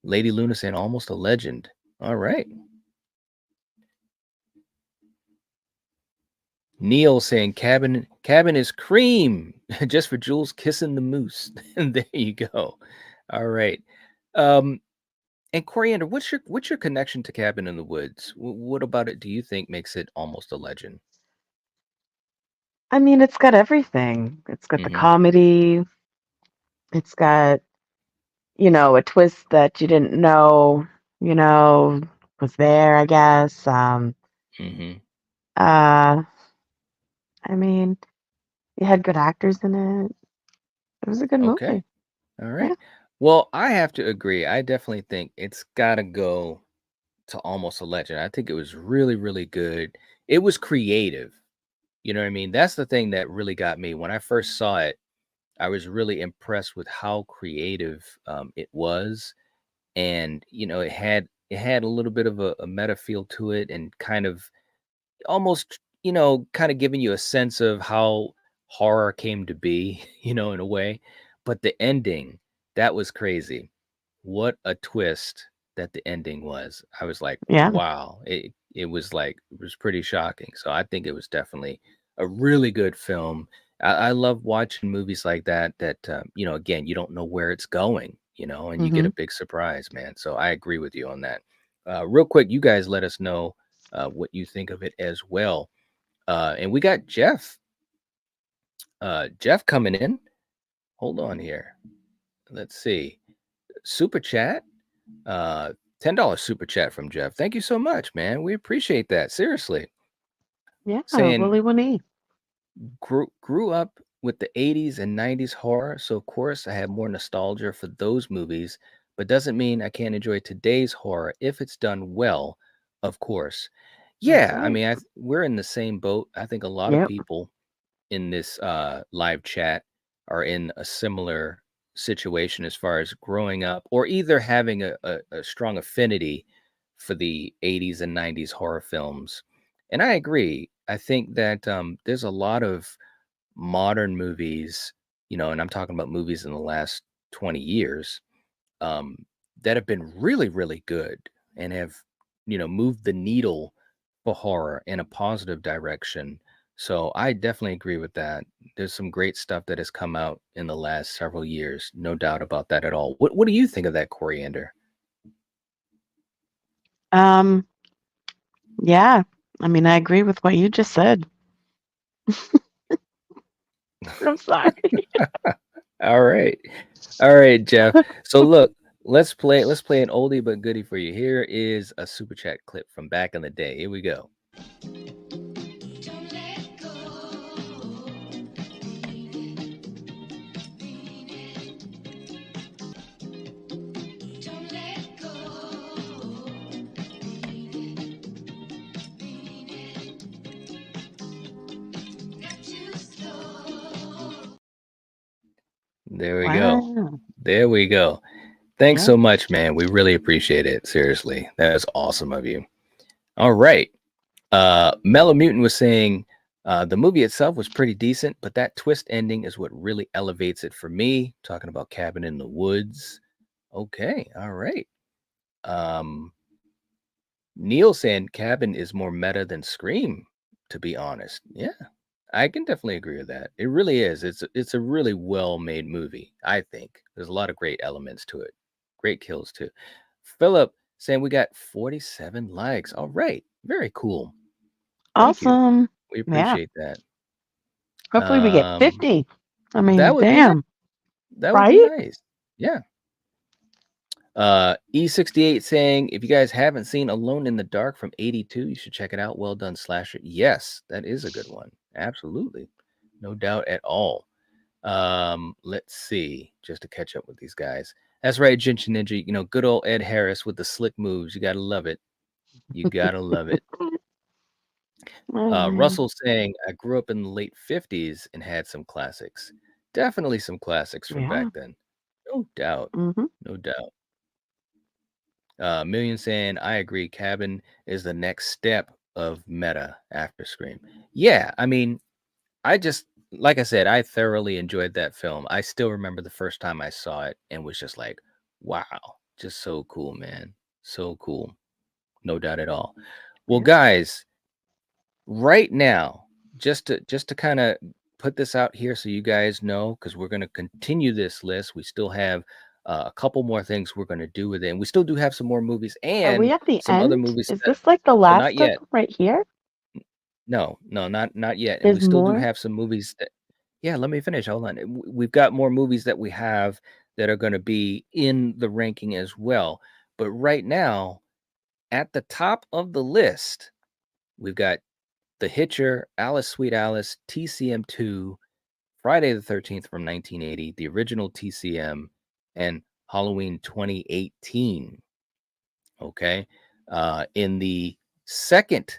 Lady Luna saying almost a legend. All right. Neil saying cabin is cream just for Jules kissing the moose. And there you go. All right. And Coriander, what's your connection to Cabin in the Woods? What about it do you think makes it almost a legend? I mean, it's got everything. It's got the Mhm. comedy. It's got, a twist that you didn't know, was there, I guess. Mhm. I mean, you had good actors in it. It was a good Okay. movie. All Yeah. right. Well, I have to agree. I definitely think it's got to go to almost a legend. I think it was really, really good. It was creative. You know what I mean? That's the thing that really got me. When I first saw it, I was really impressed with how creative it was. And, it had a little bit of a meta feel to it and kind of almost, kind of giving you a sense of how horror came to be, in a way. But the ending, that was crazy. What a twist that the ending was. I was like, Yeah. wow. It was pretty shocking. So I think it was definitely a really good film. I love watching movies like that, again, you don't know where it's going, and you get a Hmm. big surprise, man. So I agree with you on that. Real quick, you guys let us know what you think of it as well. And we got Jeff. Jeff coming in. Hold on here. Let's see. Super chat. $10 super chat from Jeff. Thank you so much, man. We appreciate that. Seriously. Yeah, Saying Willy Winnie. grew up with the 80s and 90s horror, so of course I have more nostalgia for those movies, but doesn't mean I can't enjoy today's horror if it's done well, of course. That's Yeah, I right. mean, we're in the same boat. I think a lot of Yep. people in this live chat are in a similar situation as far as growing up or either having a strong affinity for the 80s and 90s horror films. And I agree. I think that there's a lot of modern movies, and I'm talking about movies in the last 20 years um, that have been really, really good and have, moved the needle for horror in a positive direction. So I definitely agree with that. There's some great stuff that has come out in the last several years, no doubt about that at all. What do you think of that, Coriander? Yeah. I mean, I agree with what you just said. I'm sorry. All right. All right, Jeff. So look, let's play an oldie but goodie for you. Here is a super chat clip from back in the day. Here we go. There we go. Wow. There we go. Thanks Yeah. so much, man. We really appreciate it. Seriously. That was awesome of you. All right. Mellow Mutant was saying the movie itself was pretty decent, but that twist ending is what really elevates it for me. Talking about Cabin in the Woods. Okay. All right. Neil saying Cabin is more meta than Scream, to be honest. Yeah, I can definitely agree with that. It really is. It's a really well-made movie, I think. There's a lot of great elements to it. Great kills too. Philip saying we got 47 likes. All right. Very cool. Thank you. Awesome. We Yeah. appreciate that. Hopefully we get 50. I mean, That would be damn. that would be nice. Yeah. E68 saying, if you guys haven't seen Alone in the Dark from 82, you should check it out. Well done, slasher. Yes, that is a good one. Absolutely. No doubt at all. Let's see, just to catch up with these guys. That's right, Ginger Ninja. You know, good old Ed Harris with the slick moves. You gotta love it. You gotta love it. Russell saying, I grew up in the late 50s and had some classics. Definitely some classics from back then. No doubt. No doubt. Million saying, I agree. Cabin is the next step of meta after Scream. Yeah, I mean, like I said, I thoroughly enjoyed that film. I still remember the first time I saw it and was just like, wow, just so cool, man. So cool. No doubt at all. Well, guys, right now, just to kind of put this out here so you guys know, because we're going to continue this list. We still have a couple more things we're going to do with it. And we still do have some more movies and Are we at the some end? other movies. Is this like the last not yet. of them right here? No, not yet. And There's we still do more? have some movies that, yeah, let me finish. Hold on. We've got more movies that we have that are going to be in the ranking as well. But right now, at the top of the list, we've got The Hitcher, Alice Sweet Alice, TCM 2, Friday the 13th from 1980, the original TCM, and Halloween 2018. Okay. In the second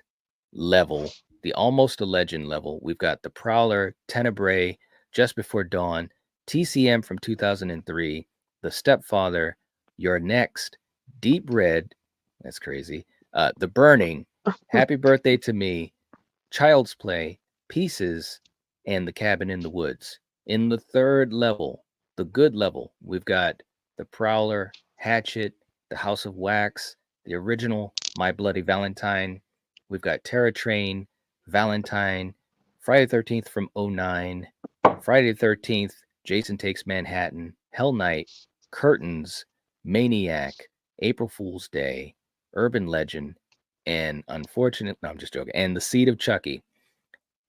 level, the Almost a Legend level, we've got The Prowler, Tenebrae, Just Before Dawn, TCM from 2003, The Stepfather, Your Next, Deep Red, that's crazy, The Burning, Happy Birthday to Me, Child's Play, Pieces, and The Cabin in the Woods. In the third level, the good level, we've got The Prowler, Hatchet, The House of Wax, the original My Bloody Valentine. We've got Terror Train, Valentine, Friday the 13th from 09, Friday the 13th, Jason Takes Manhattan, Hell Night, Curtains, Maniac, April Fool's Day, Urban Legend, and unfortunately, no, I'm just joking, and The Seed of Chucky.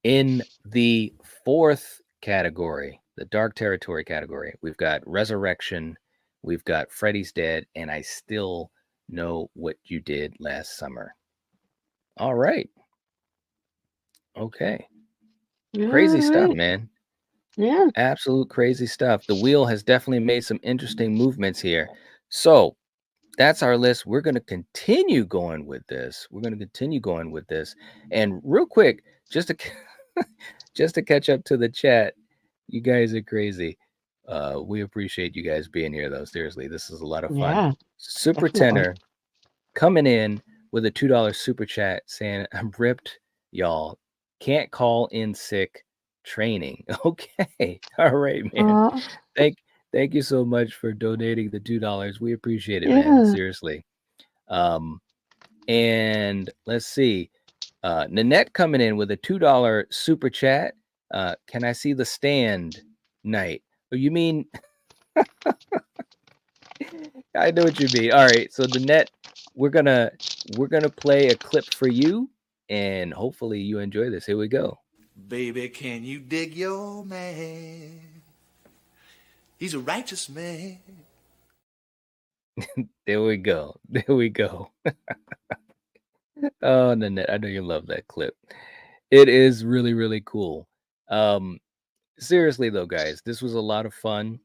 In the fourth category, the Dark Territory category, we've got Resurrection, we've got Freddy's Dead, and I Still Know What You Did Last Summer. All right. Okay. Crazy stuff, man. Yeah. Absolute crazy stuff. The wheel has definitely made some interesting movements here. So that's our list. We're going to continue going with this. And real quick, just to catch up to the chat, you guys are crazy. We appreciate you guys being here, though. Seriously, this is a lot of fun. Yeah, Super Tenor coming in with a $2 super chat saying, I'm ripped, y'all. Can't call in sick, training. Okay. All right, man. Thank you so much for donating the $2. We appreciate it, man. Seriously. And let's see. Nanette coming in with a $2 super chat. Can I see the stand night? Oh, you mean I know what you mean. All right. So Nanette, we're gonna play a clip for you, and hopefully you enjoy this. Here we go. Baby, can you dig your man? He's a righteous man. There we go. Oh, Nanette, I know you love that clip. It is really, really cool. Seriously though, guys, this was a lot of fun.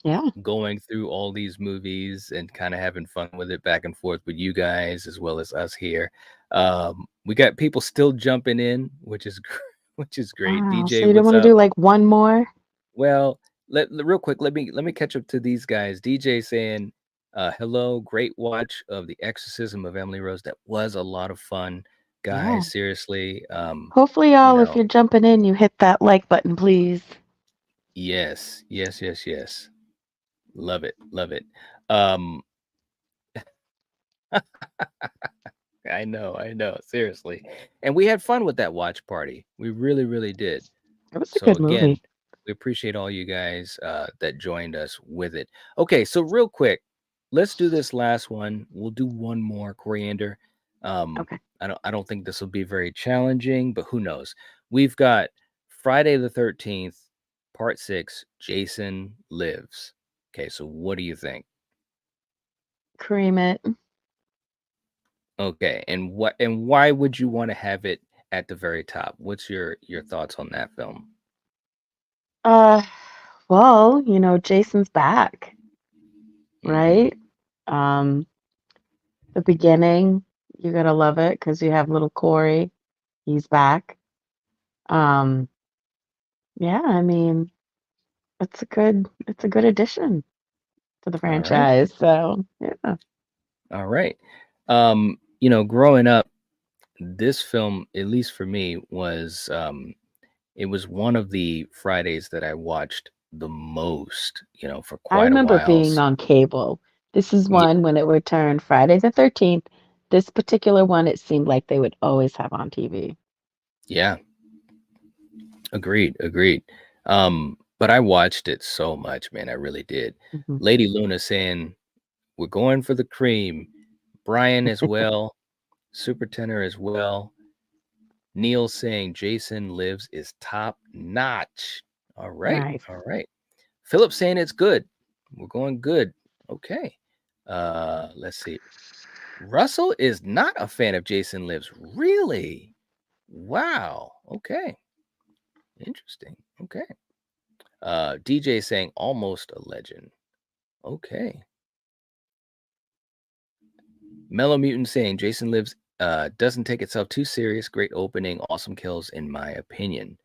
Yeah. Going through all these movies and kind of having fun with it back and forth with you guys as well as us here. We got people still jumping in, which is great. Wow, DJ, so you don't want to do like one more? Well, real quick, let me catch up to these guys. DJ saying, hello, great watch of The Exorcism of Emily Rose. That was a lot of fun, guys. Yeah. Seriously. Hopefully, y'all, if you're jumping in, you hit that like button, please. Yes. Love it. I know. Seriously. And we had fun with that watch party. We really, really did. It was a So good again, movie. we appreciate all you guys that joined us with it. Okay, so real quick, let's do this last one. We'll do one more, Coriander. Okay. I don't think this will be very challenging, but who knows? We've got Friday the 13th, part 6, Jason Lives. Okay, so what do you think? Cream it. Okay, and why would you want to have it at the very top? What's your thoughts on that film? Well, Jason's back, Mhm. right? The beginning, you're gonna love it because you have little Corey. He's back. Um, yeah, I mean, it's a good addition to the All right. franchise. So yeah. All right. Growing up, this film, at least for me, was it was one of the Fridays that I watched the most, for I quite a remember while. being on cable. This is Yeah, one when it returned Friday the 13th. This particular one, it seemed like they would always have on TV. yeah, agreed. But I watched it so much, man. I really did. Mhm. Lady Luna saying, "We're going for the cream." Brian as well. Super Tenor as well. Neil saying Jason Lives is top notch. All right. Nice. All right. Philip saying it's good. We're going good. Okay. Let's see. Russell is not a fan of Jason Lives. Really? Wow. Okay. Interesting. Okay. DJ saying almost a legend. Okay. Mellow Mutant saying Jason Lives doesn't take itself too serious. Great opening, awesome kills, in my opinion.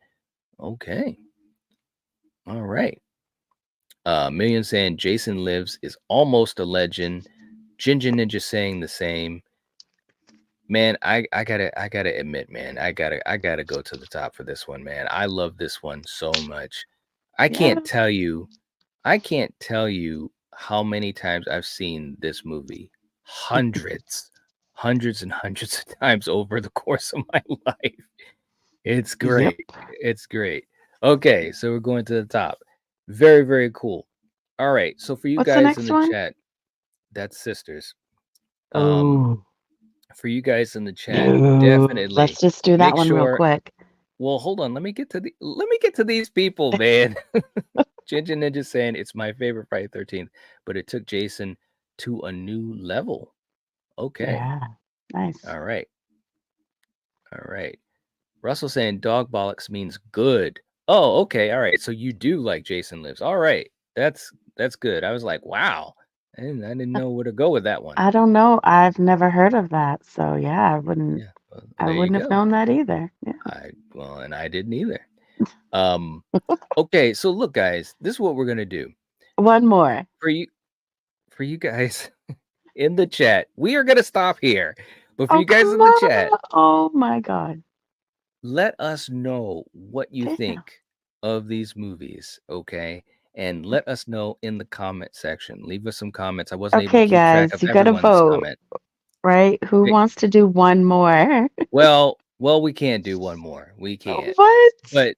Okay. All right. Million saying Jason Lives is almost a legend. Ginger Ninja saying the same. Man, I gotta admit, man, I gotta go to the top for this one, man. I love this one so much. I Yeah. can't tell you how many times I've seen this movie. Hundreds and hundreds of times over the course of my life. It's Yep. great. It's great. Okay, so we're going to the top. Very, very cool. All right. So for you What's the guys next in the one? chat, that's Sisters. Oh, For you guys in the chat, no. definitely Let's just do that make one real sure. quick. Well, hold on. Let me get to these people, man. Ginger Ninja saying it's my favorite Friday 13th, but it took Jason to a new level. Okay. Yeah. Nice. All right. All right. Russell saying dog bollocks means good. Oh, okay. All right. So you do like Jason Lives. All right. That's good. I was like, wow. I didn't know where to go with that one. I don't know. I've never heard of that. So yeah, I wouldn't Yeah. Well, I there you wouldn't have go. known that either. Yeah. And I didn't either. Okay, so look, guys, this is what we're gonna do. One more. For you guys in the chat. We are gonna stop here. But for Oh, you guys in come the chat, on. Oh my God. let us know what you Damn. think of these movies, okay? And let us know in the comment section. Leave us some comments. I wasn't able to Okay, keep track guys, of you gotta everyone's vote, comment. right? Who Okay. wants to do one more? Well, we can't do one more. We can't. What? But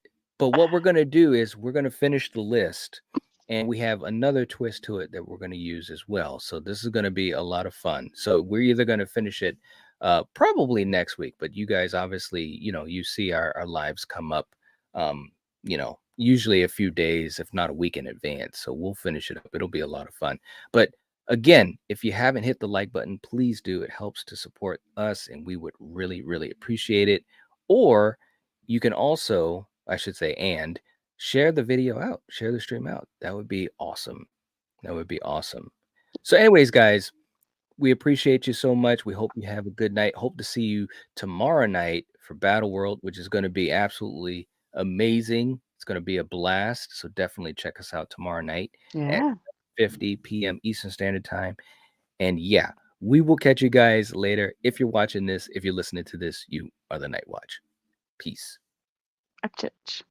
what we're gonna do is we're gonna finish the list, and we have another twist to it that we're gonna use as well. So this is gonna be a lot of fun. So we're either gonna finish it probably next week, but you guys obviously, you see our lives come up, usually a few days, if not a week in advance. So we'll finish it up. It'll be a lot of fun. But again, if you haven't hit the like button, please do. It helps to support us, and we would really, really appreciate it. Or you can also, I should say, and share the video out, share the stream out. That would be awesome. That would be awesome. So, anyways, guys, we appreciate you so much. We hope you have a good night. Hope to see you tomorrow night for Battle World, which is going to be absolutely amazing. It's going to be a blast. So definitely check us out tomorrow night at Yeah. 50 p.m. Eastern Standard Time. And yeah, we will catch you guys later. If you're watching this, if you're listening to this, you are the Night Watch. Peace. Church.